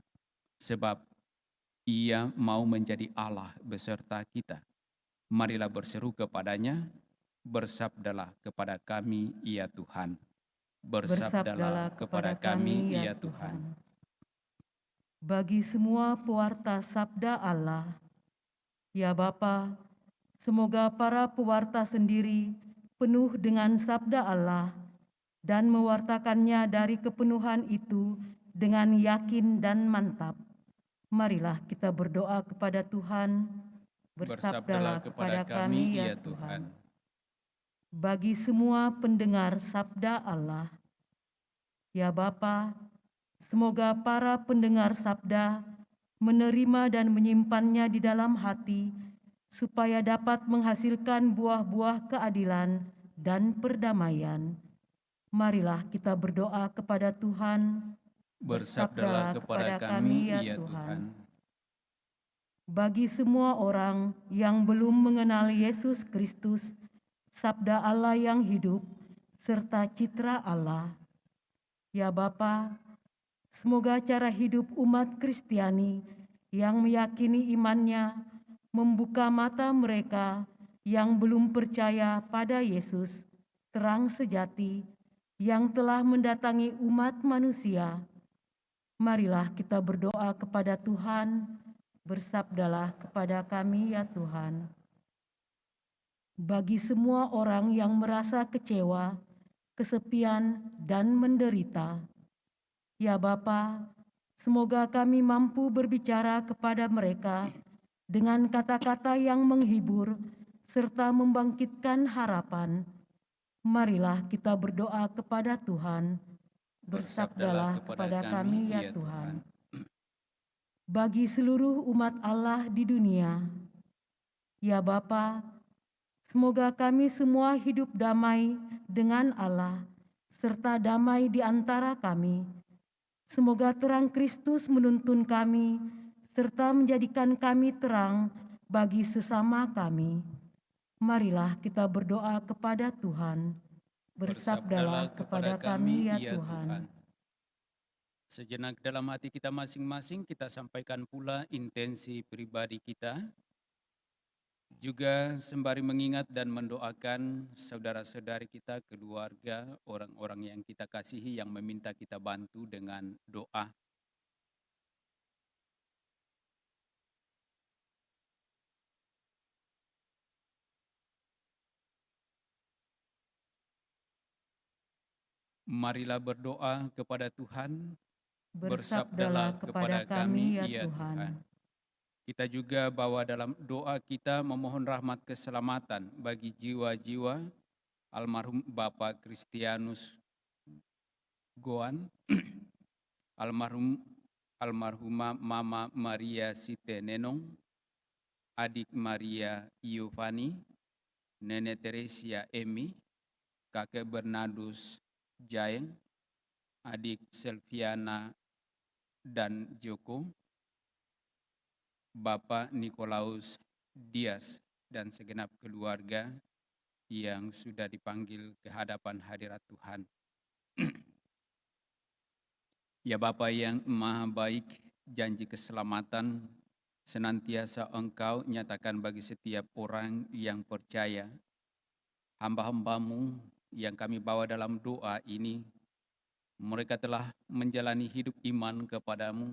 Sebab Ia mau menjadi Allah beserta kita. Marilah berseru kepadanya, bersabdalah kepada kami, ya Tuhan. Bersabdalah kepada kami, ya Tuhan. Bagi semua pewarta sabda Allah, ya Bapa, semoga para pewarta sendiri penuh dengan sabda Allah dan mewartakannya dari kepenuhan itu dengan yakin dan mantap. Marilah kita berdoa kepada Tuhan. Bersabdalah kepada kami, ya Tuhan. Bagi semua pendengar sabda Allah, ya Bapa, semoga para pendengar sabda menerima dan menyimpannya di dalam hati, supaya dapat menghasilkan buah-buah keadilan dan perdamaian. Marilah kita berdoa kepada Tuhan. Bersabdalah kepada kami, ya Tuhan. Bagi semua orang yang belum mengenal Yesus Kristus, Sabda Allah yang hidup, serta citra Allah. Ya Bapa, semoga cara hidup umat Kristiani yang meyakini imannya membuka mata mereka yang belum percaya pada Yesus, terang sejati yang telah mendatangi umat manusia. Marilah kita berdoa kepada Tuhan, bersabdalah kepada kami ya Tuhan. Bagi semua orang yang merasa kecewa, kesepian, dan menderita, ya Bapa, semoga kami mampu berbicara kepada mereka dengan kata-kata yang menghibur serta membangkitkan harapan. Marilah kita berdoa kepada Tuhan, bersabdalah kepada kami ya Tuhan. Bagi seluruh umat Allah di dunia, ya Bapa, semoga kami semua hidup damai dengan Allah, serta damai di antara kami. Semoga terang Kristus menuntun kami, serta menjadikan kami terang bagi sesama kami. Marilah kita berdoa kepada Tuhan. Bersabdalah kepada kami ya Tuhan. Sejenak dalam hati kita masing-masing kita sampaikan pula intensi pribadi kita. Juga sembari mengingat dan mendoakan saudara-saudari kita, keluarga, orang-orang yang kita kasihi yang meminta kita bantu dengan doa. Marilah berdoa kepada Tuhan. Bersabdalah kepada kami ya Tuhan. Kita juga bawa dalam doa kita memohon rahmat keselamatan bagi jiwa-jiwa almarhum Bapak Kristianus Goan, almarhumah Mama Maria Site Nenong, adik Maria Yovani, Nenek Teresia Emi, kakek Bernardus Jaeng, adik Selviana dan Joko, Bapak Nikolaus Dias dan segenap keluarga yang sudah dipanggil ke hadapan hadirat Tuhan. Ya Bapa yang Maha Baik, janji keselamatan senantiasa Engkau nyatakan bagi setiap orang yang percaya. Hamba-hambamu yang kami bawa dalam doa ini, mereka telah menjalani hidup iman kepadamu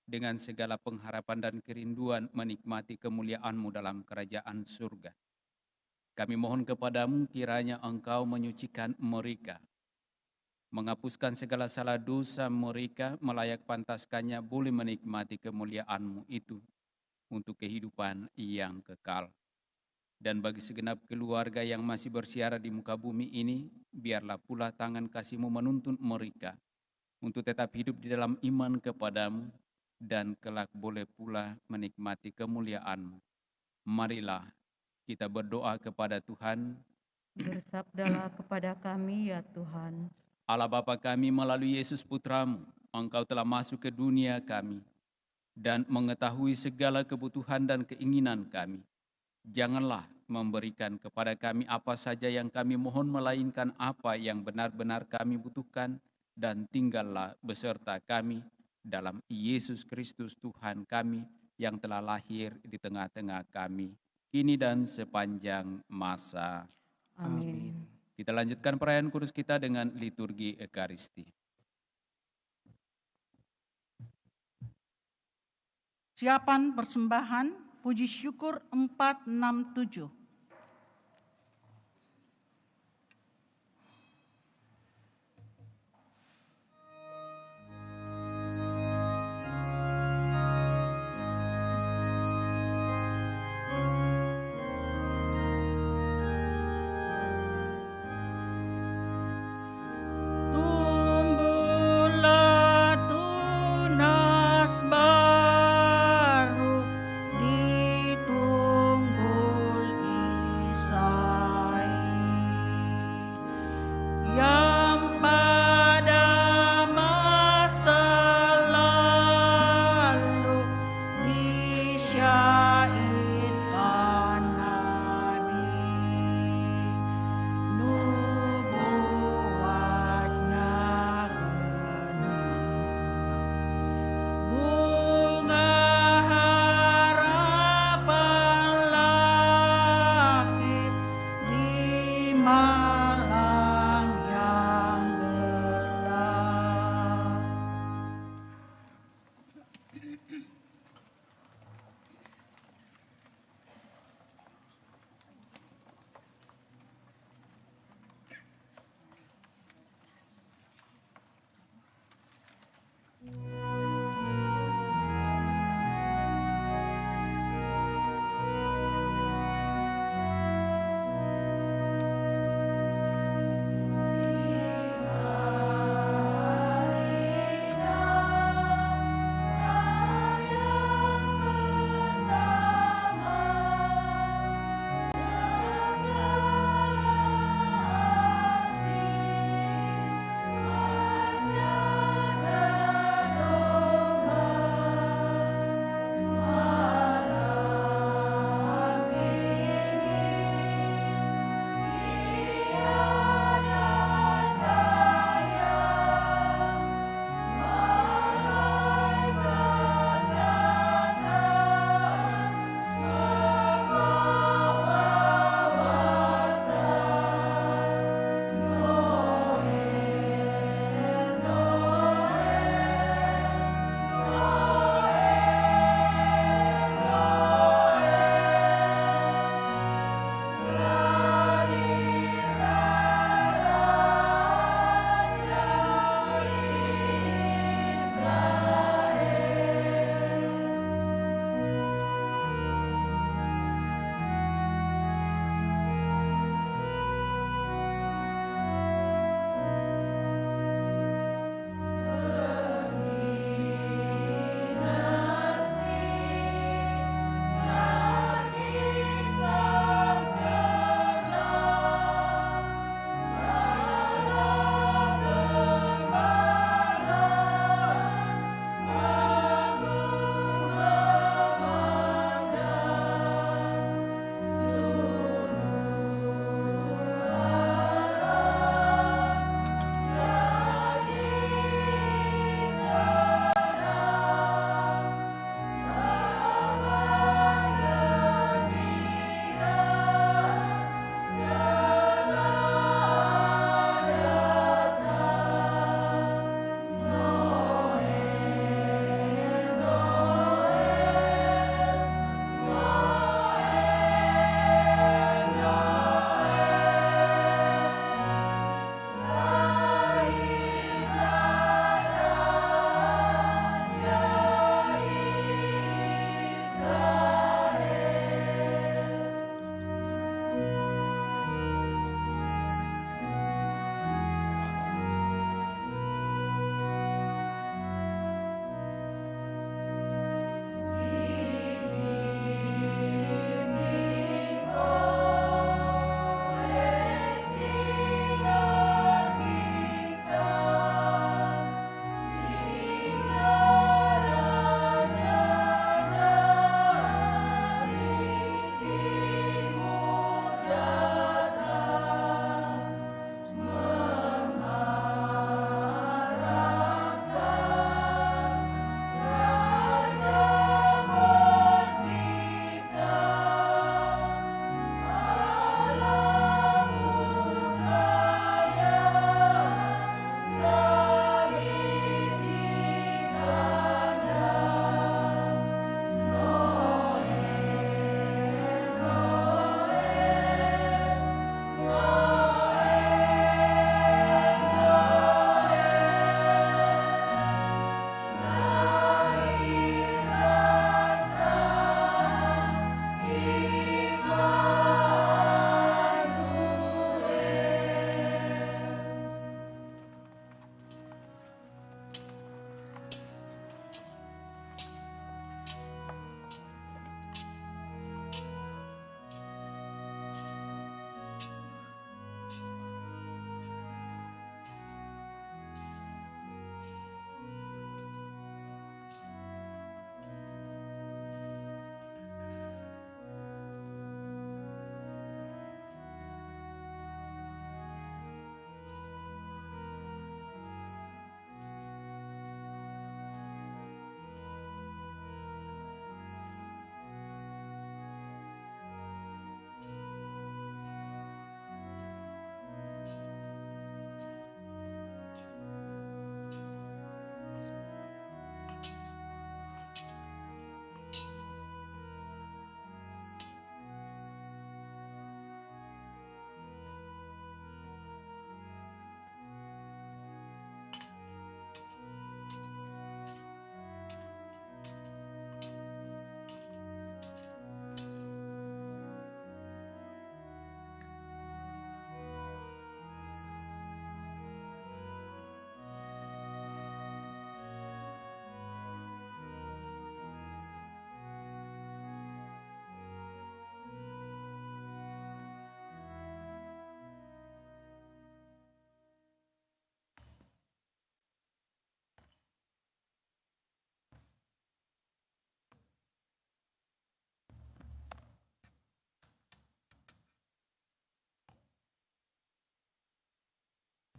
dengan segala pengharapan dan kerinduan menikmati kemuliaan-Mu dalam kerajaan surga. Kami mohon kepadamu kiranya Engkau menyucikan mereka, menghapuskan segala salah dosa mereka, melayak pantaskannya boleh menikmati kemuliaan-Mu itu untuk kehidupan yang kekal. Dan bagi segenap keluarga yang masih bersiara di muka bumi ini, biarlah pula tangan kasih-Mu menuntun mereka untuk tetap hidup di dalam iman kepadamu dan kelak boleh pula menikmati kemuliaan-Mu. Marilah kita berdoa kepada Tuhan. Bersabdalah kepada kami ya Tuhan. Allah Bapa kami, melalui Yesus Putra-Mu, Engkau telah masuk ke dunia kami dan mengetahui segala kebutuhan dan keinginan kami. Janganlah memberikan kepada kami apa saja yang kami mohon, melainkan apa yang benar-benar kami butuhkan, dan tinggallah beserta kami dalam Yesus Kristus Tuhan kami yang telah lahir di tengah-tengah kami, kini dan sepanjang masa. Amin. Kita lanjutkan perayaan kudus kita dengan liturgi Ekaristi. Siapan persembahan puji syukur 467. Tumbuhlah tunas baru di tunggul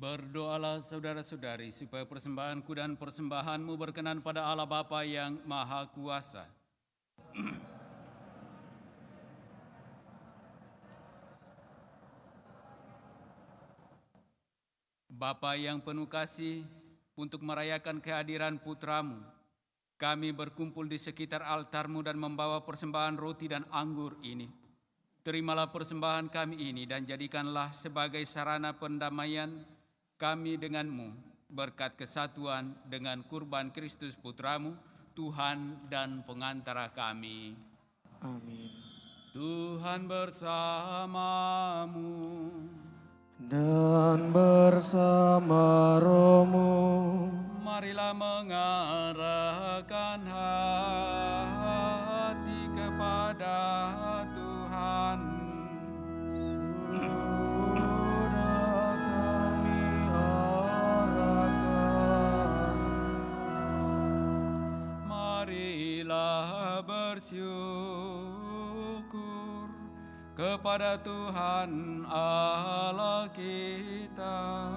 Berdoalah saudara-saudari supaya persembahanku dan persembahanmu berkenan pada Allah Bapa yang Maha Kuasa. Bapa yang penuh kasih, untuk merayakan kehadiran putramu, kami berkumpul di sekitar altarmu dan membawa persembahan roti dan anggur ini. Terimalah persembahan kami ini dan jadikanlah sebagai sarana pendamaian kami denganmu, berkat kesatuan dengan kurban Kristus putramu, Tuhan dan pengantara kami. Amin. Tuhan bersamamu. Dan bersama rohmu, Marilah mengarahkan hati kepada Tuhan. sudah kami arahkan. Marilah bersyukur kepada Tuhan Allah kita.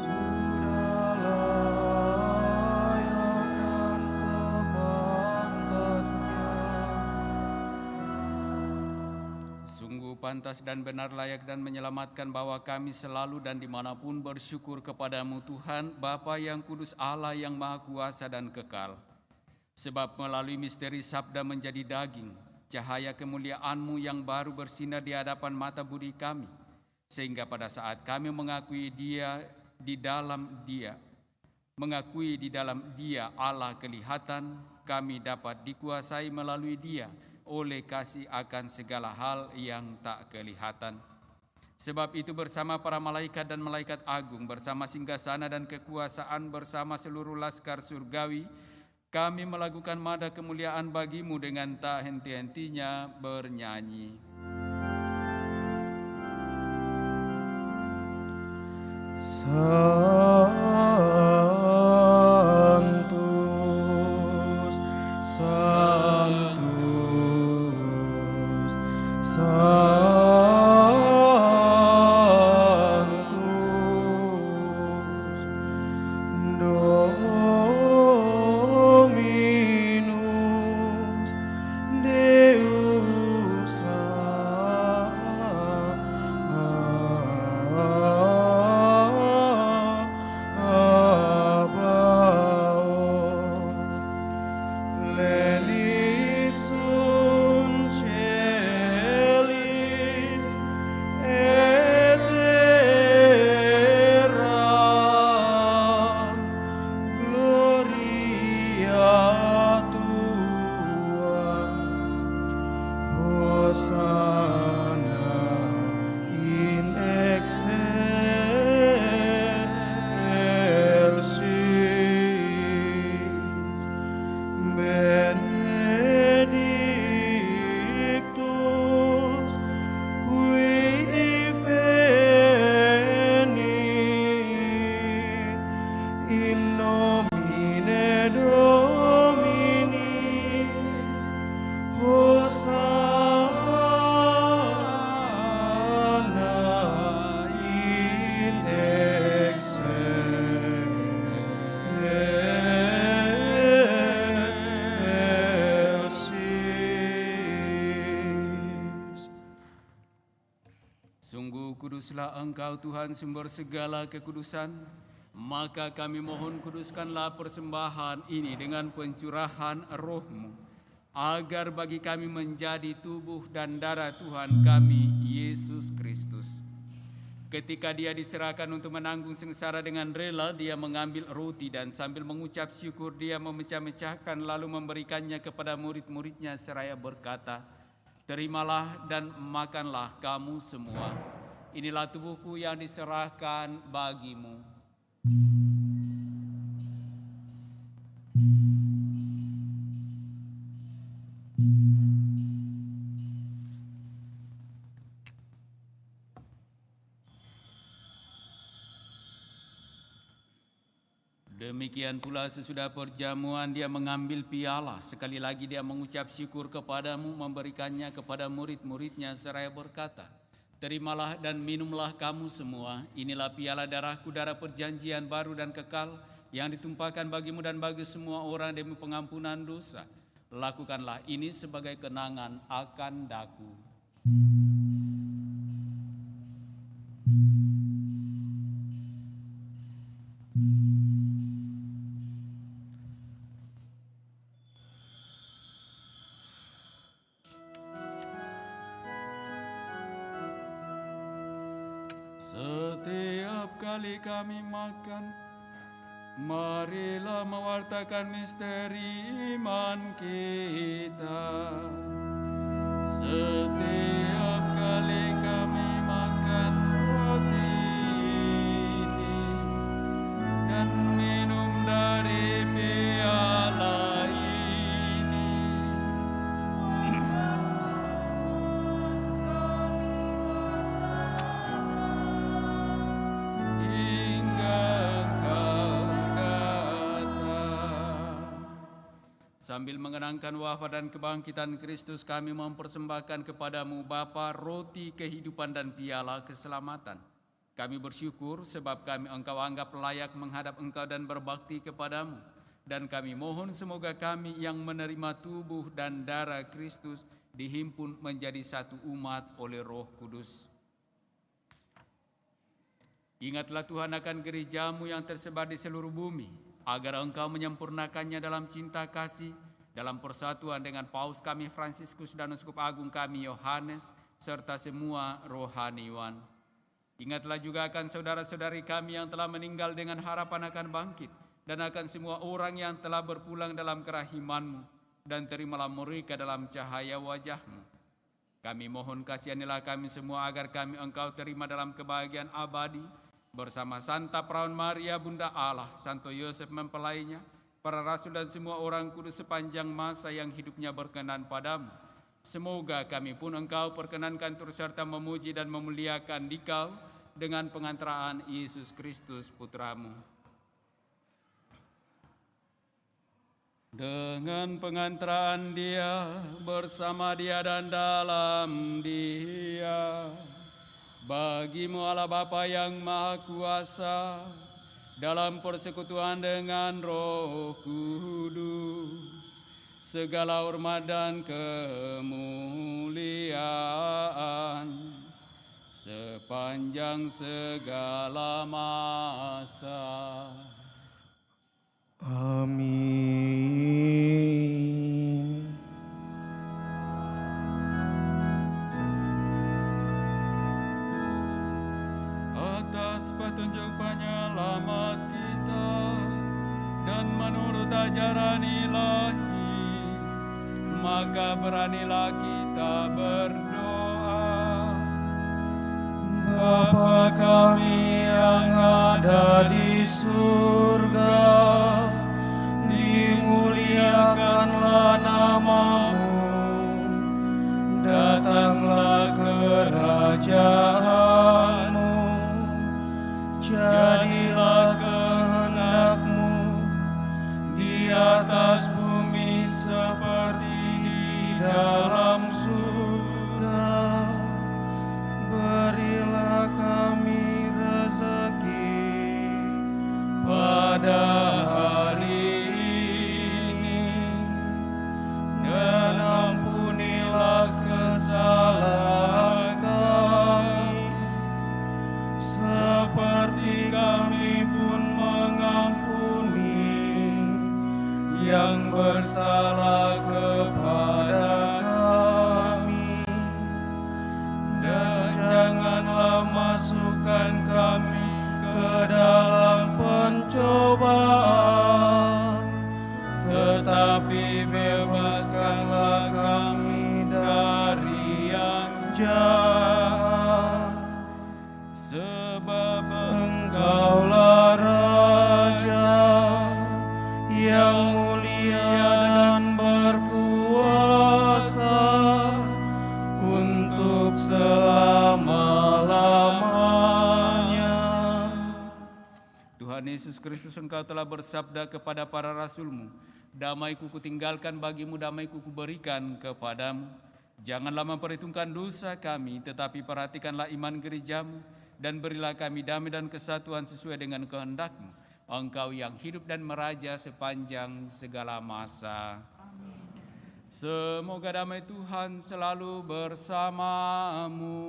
Sudah layak dan sepantasnya. Sungguh pantas dan benar, layak dan menyelamatkan bahwa kami selalu dan dimanapun bersyukur kepadamu Tuhan, Bapa yang kudus, Allah yang maha kuasa dan kekal. Sebab melalui misteri sabda menjadi daging, cahaya kemuliaan-Mu yang baru bersinar di hadapan mata budi kami, sehingga pada saat kami mengakui di dalam Dia Allah kelihatan, kami dapat dikuasai melalui Dia oleh kasih akan segala hal yang tak kelihatan. Sebab itu bersama para malaikat dan malaikat agung, bersama singgasana dan kekuasaan, bersama seluruh laskar surgawi, kami melakukan mada kemuliaan bagi-Mu dengan tak henti-hentinya bernyanyi. Sanctus, Sanctus, Sanctus, Dominus Deus Sabaoth. Lelisum celi et terra, gloria tua, Hosanna in excelsis, benedictus qui venit in nomine Domini, Hosanna in excelsis. Sungguh kuduslah Engkau Tuhan, sumber segala kekudusan. Maka kami mohon, kuduskanlah persembahan ini dengan pencurahan roh-Mu, agar bagi kami menjadi tubuh dan darah Tuhan kami, Yesus Kristus. Ketika Dia diserahkan untuk menanggung sengsara dengan rela, Dia mengambil roti dan sambil mengucap syukur, Dia memecah-mecahkan lalu memberikannya kepada murid-murid-Nya seraya berkata, "Terimalah dan makanlah kamu semua. Inilah tubuhku yang diserahkan bagimu." Demikian pula sesudah perjamuan Dia mengambil piala, sekali lagi Dia mengucap syukur kepadamu, memberikannya kepada murid-murid-Nya seraya berkata, Terimalah dan minumlah kamu semua, inilah piala darahku, darah perjanjian baru dan kekal, yang ditumpahkan bagimu dan bagi semua orang demi pengampunan dosa. Lakukanlah ini sebagai kenangan akan daku. Setiap kali kami makan, marilah mewartakan misteri iman kita. Setiap kali kami makan roti ini dan minum dari piala ini, hingga Engkau datang. Sambil mengenangkan wafat dan kebangkitan Kristus, kami mempersembahkan kepadamu Bapa roti kehidupan dan piala keselamatan. Kami bersyukur sebab Engkau anggap layak menghadap Engkau dan berbakti kepadamu. Dan kami mohon semoga kami yang menerima tubuh dan darah Kristus dihimpun menjadi satu umat oleh Roh Kudus. Ingatlah Tuhan akan gerejamu yang tersebar di seluruh bumi, agar Engkau menyempurnakannya dalam cinta kasih, dalam persatuan dengan Paus kami Fransiskus dan Uskup Agung kami Yohanes, serta semua rohaniwan. Ingatlah juga akan saudara-saudari kami yang telah meninggal dengan harapan akan bangkit, dan akan semua orang yang telah berpulang dalam kerahiman-Mu, dan terimalah mereka dalam cahaya wajah-Mu. Kami mohon kasihanilah kami semua agar kami Engkau terima dalam kebahagiaan abadi, bersama Santa Perawan Maria Bunda Allah, Santo Yosef mempelainya, para rasul dan semua orang kudus sepanjang masa yang hidupnya berkenan padamu. Semoga kami pun Engkau perkenankan turut serta memuji dan memuliakan Dikau dengan pengantaraan Yesus Kristus Putramu. Dengan pengantaraan Dia, bersama Dia dan dalam Dia, bagimu Allah Bapa yang Maha Kuasa, dalam persekutuan dengan Roh Kudus, segala hormat dan kemuliaan sepanjang segala masa. Amin. Atas petunjuk penyelamat kita dan menurut ajaran ilahi, maka beranilah kita berdoa. Bapa kami yang ada di surga, dimuliakanlah nama-Mu, datanglah kerajaan-Mu, jadilah kehendak-Mu di atas bumi seperti di dalam surga. Berilah kami rezeki pada hari ini, dan ampunilah kesalahan kami, seperti kami pun mengampuni yang bersalah kepada kami. Dan janganlah masukkan kami ke dalam pencobaan, tetapi bebaskanlah kami dari yang jahat. Sebab Engkaulah Raja yang mulia dan berkuasa untuk selama-lamanya. Tuhan Yesus Kristus, Engkau telah bersabda kepada para rasul-Mu, damai-Ku kutinggalkan bagimu, damai-Ku kuberikan kepadamu. Janganlah memperhitungkan dosa kami, tetapi perhatikanlah iman gerejamu, dan berilah kami damai dan kesatuan sesuai dengan kehendak-Mu. Engkau yang hidup dan meraja sepanjang segala masa. Semoga damai Tuhan selalu bersamamu.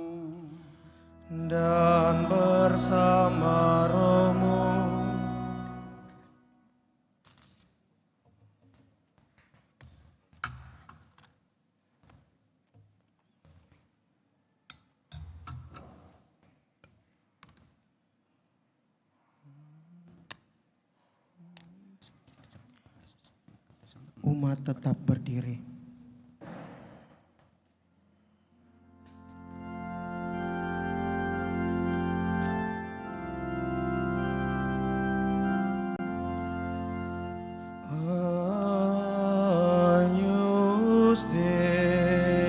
Dan bersama rohmu. Umat tetap berdiri. Agnus Dei,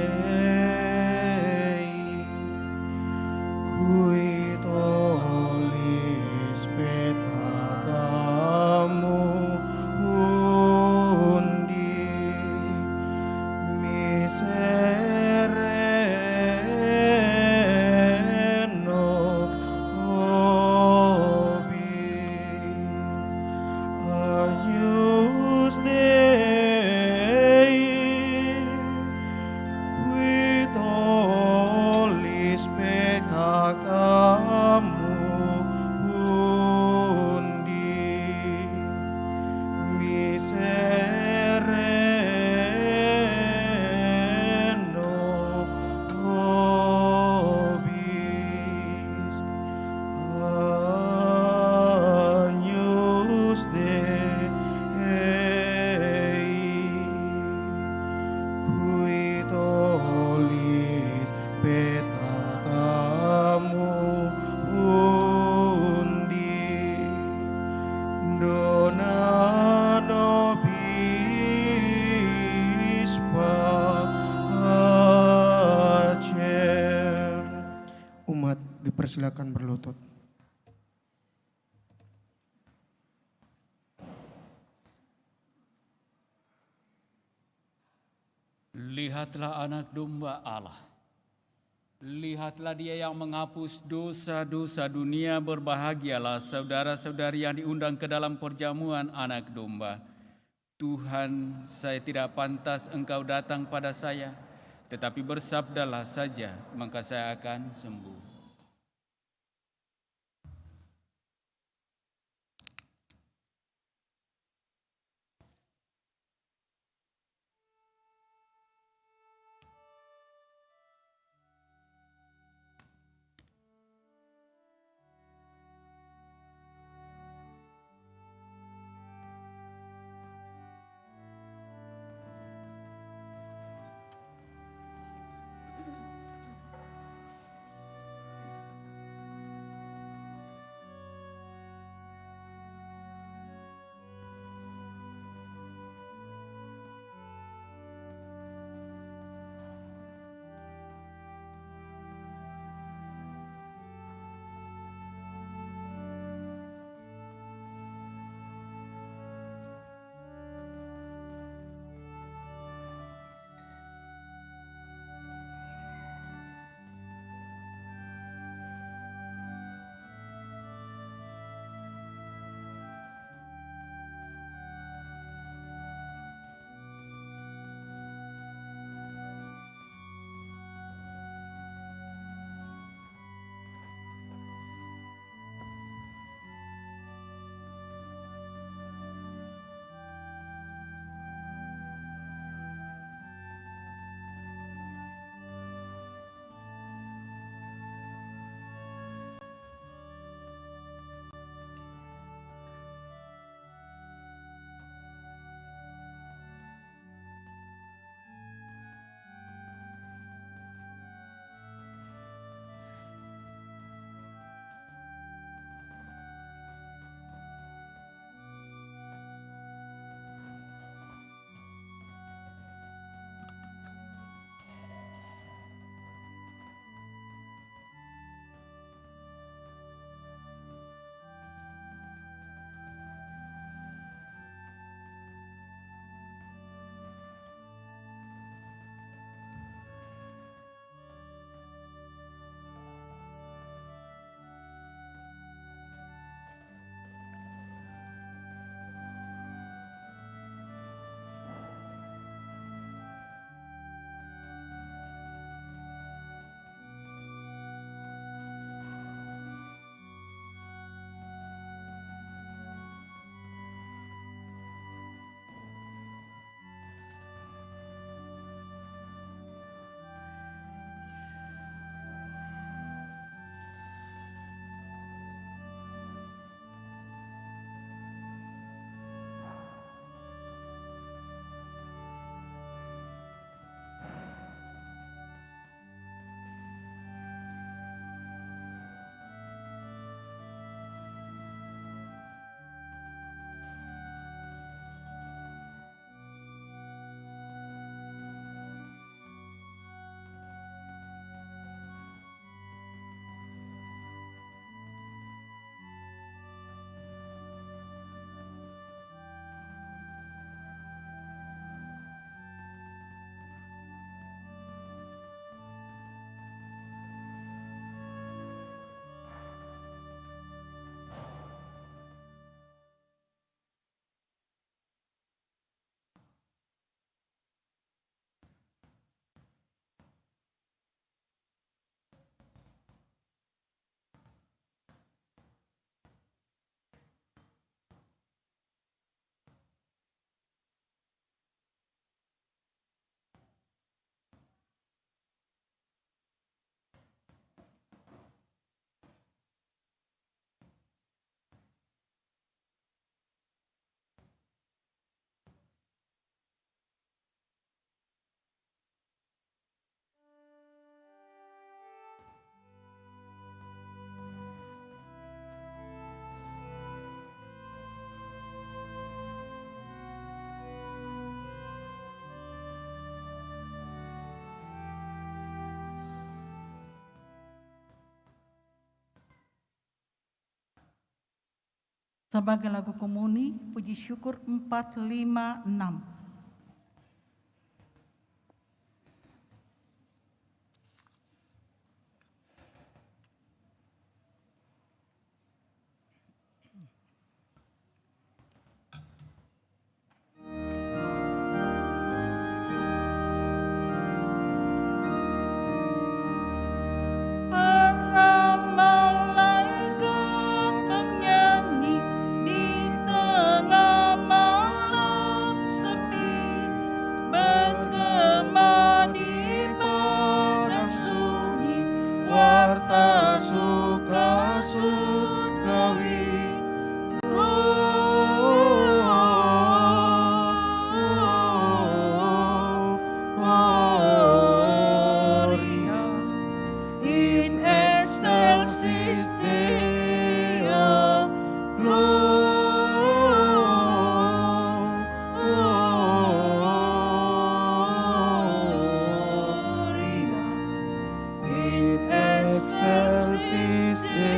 qui tollis petatamu undi, miserere nos vobis. Agnus Dei, qui tollis petatamu undi, miserere nos vobis. Agnus Dei, qui tollis petatamu undi, dona nobis pacem. Umat dipersilakan berlutut. Lihatlah anak domba Allah. Lihatlah dia yang menghapus dosa-dosa dunia. Berbahagialah saudara-saudari yang diundang ke dalam perjamuan anak domba. Tuhan, saya tidak pantas Engkau datang pada saya, tetapi bersabdalah saja, maka saya akan sembuh. Sebagai lagu komuni, puji syukur 456. Para malaikat menyanyi di tengah malam sepi, bergema di padang sunyi, warta suka surgawi. Gloria in excelsis Deo, Gloria In excelsis Deo.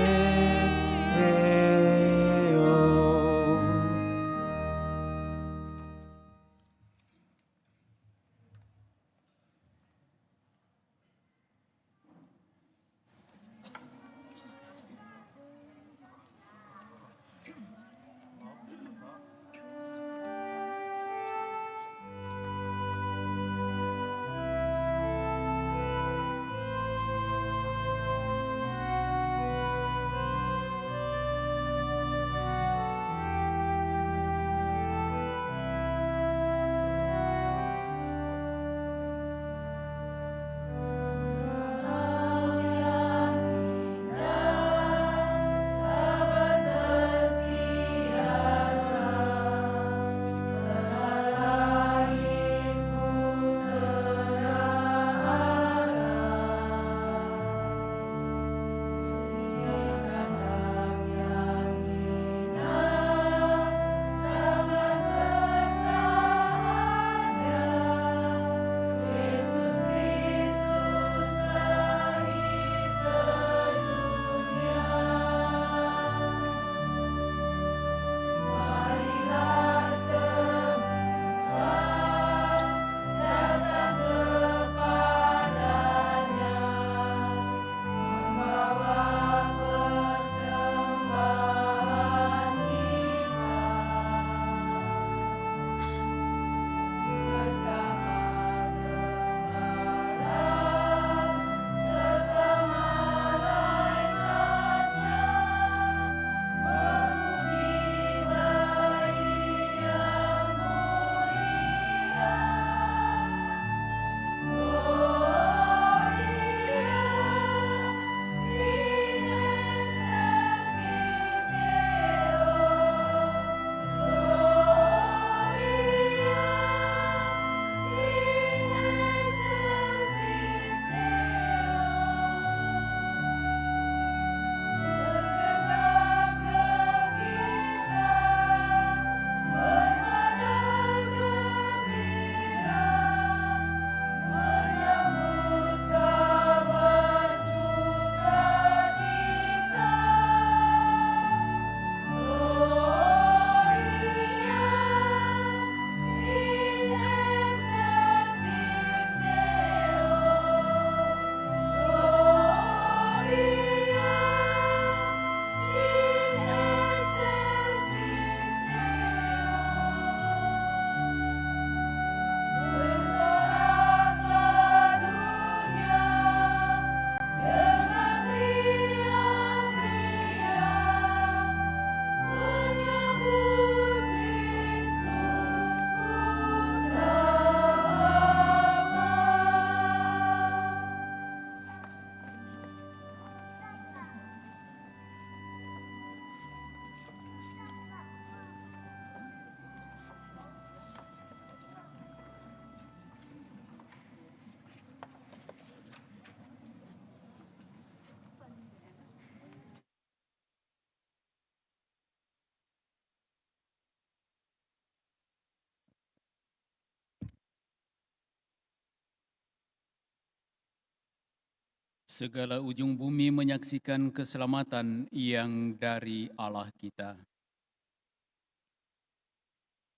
Segala ujung bumi menyaksikan keselamatan yang dari Allah kita.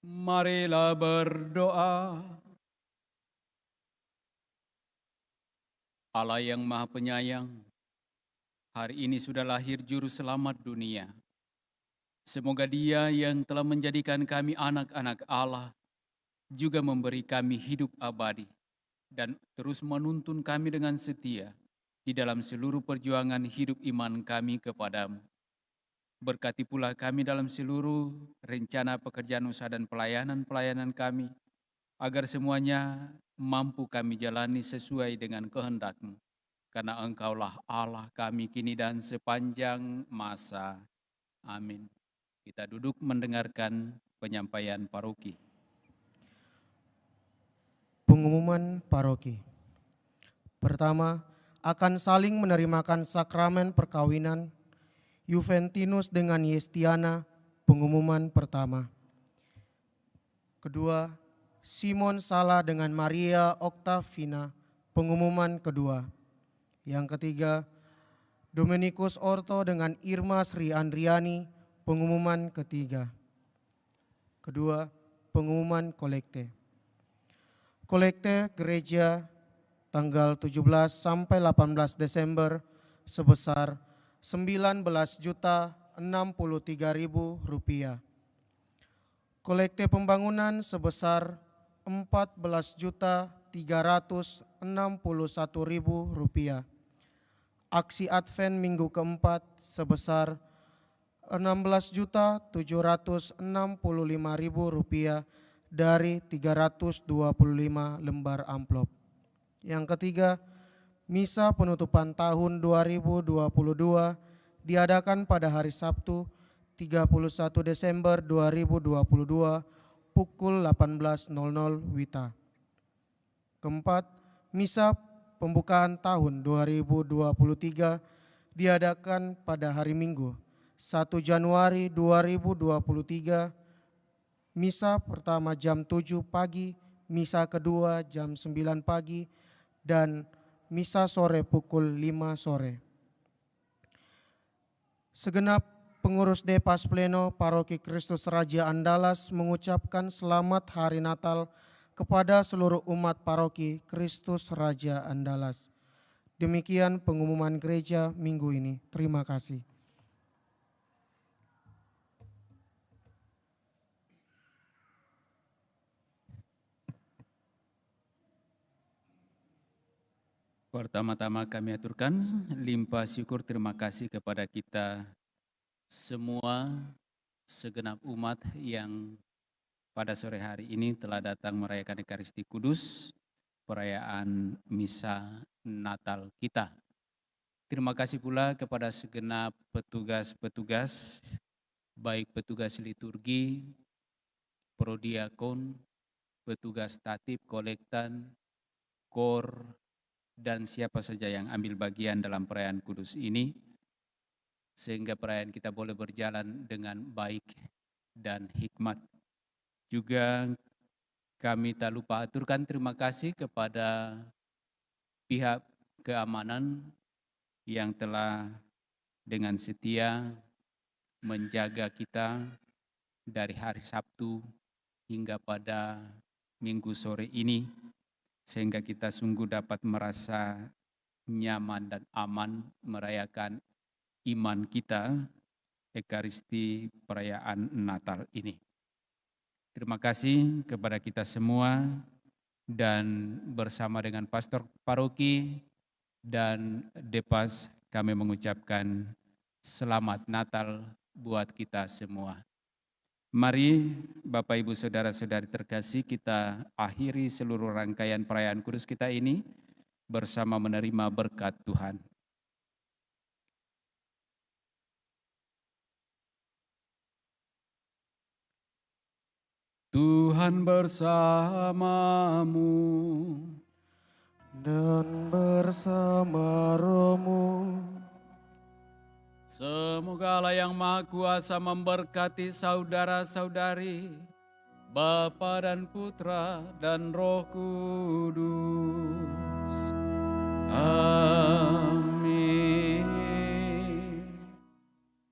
Marilah berdoa. Allah yang Maha Penyayang, hari ini sudah lahir Juru Selamat dunia. Semoga Dia yang telah menjadikan kami anak-anak Allah, juga memberi kami hidup abadi, dan terus menuntun kami dengan setia di dalam seluruh perjuangan hidup iman kami kepadamu. Berkati pula kami dalam seluruh rencana pekerjaan usaha dan pelayanan kami, agar semuanya mampu kami jalani sesuai dengan kehendak-Mu. Karena Engkaulah Allah kami kini dan sepanjang masa. Amin. Kita duduk mendengarkan penyampaian paroki. Pengumuman paroki. Pertama, akan saling menerimakan sakramen perkawinan Juventinus dengan Yestiana, pengumuman pertama. Kedua, Simon Sala dengan Maria Oktavina, pengumuman kedua. Yang ketiga, Dominikus Orto dengan Irma Sri Andriani, pengumuman ketiga. Kedua, pengumuman kolekte. Kolekte gereja tanggal 17 sampai 18 Desember sebesar Rp19.063.000. Kolekte pembangunan sebesar Rp14.361.000. Aksi Advent minggu keempat sebesar Rp16.765.000 dari 325 lembar amplop. Yang ketiga, misa penutupan tahun 2022 diadakan pada hari Sabtu 31 Desember 2022 pukul 18.00 WITA. Keempat, misa pembukaan tahun 2023 diadakan pada hari Minggu 1 Januari 2023. Misa pertama jam 7 pagi, misa kedua jam 9 pagi, dan misa sore pukul 5 sore. Segenap pengurus Depas Pleno Paroki Kristus Raja Andalas mengucapkan selamat Hari Natal kepada seluruh umat Paroki Kristus Raja Andalas. Demikian pengumuman gereja minggu ini. Terima kasih. Pertama-tama kami aturkan limpah syukur terima kasih kepada kita semua segenap umat yang pada sore hari ini telah datang merayakan Ekaristi Kudus, perayaan Misa Natal kita. Terima kasih pula kepada segenap petugas-petugas, baik petugas liturgi, prodiakon, petugas tatib, kolektan, kor, dan siapa saja yang ambil bagian dalam perayaan kudus ini, sehingga perayaan kita boleh berjalan dengan baik dan hikmat. Juga kami tak lupa aturkan terima kasih kepada pihak keamanan yang telah dengan setia menjaga kita dari hari Sabtu hingga pada Minggu sore ini, sehingga kita sungguh dapat merasa nyaman dan aman merayakan iman kita, Ekaristi perayaan Natal ini. Terima kasih kepada kita semua, dan bersama dengan Pastor Paroki dan Depas kami mengucapkan selamat Natal buat kita semua. Mari Bapak Ibu Saudara-saudari terkasih, kita akhiri seluruh rangkaian perayaan kudus kita ini bersama menerima berkat Tuhan. Tuhan bersamamu Dan bersama rohmu. Semoga Allah yang Maha Kuasa memberkati saudara-saudari, Bapa dan Putra dan Roh Kudus. Amin.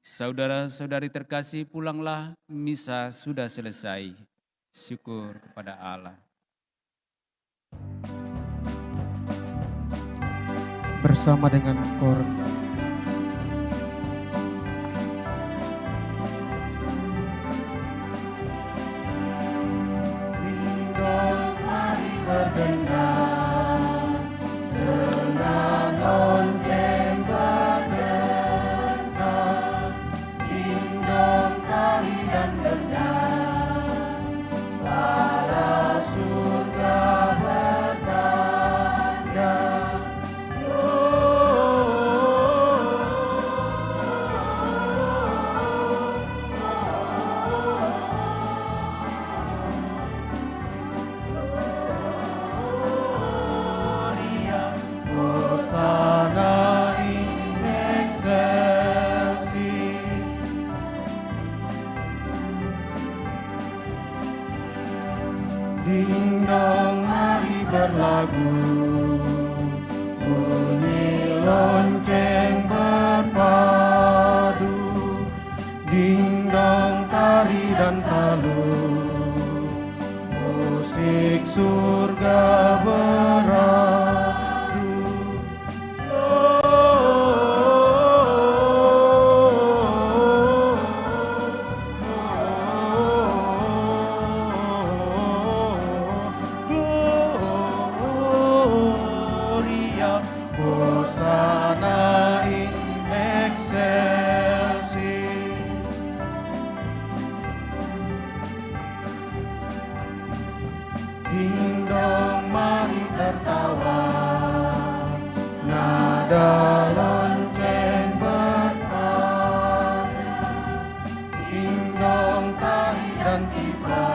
Saudara-saudari terkasih, pulanglah, misa sudah selesai. Syukur kepada Allah. Bersama dengan kor. Dingdong, mari berdendang dengan lonceng berdentang. Dingdong, tari dan gendang, bala surga bertanda. Hosana in excelsis. Ding dong, mari berlagu, bunyi lonceng berpadu. Ding dong, tari dan talu, musik surga beradu. Gloria, Hosana in excelsis. Ding dong, mari tertawa, nada lonceng berpadu. Ding dong, tari dan tiba,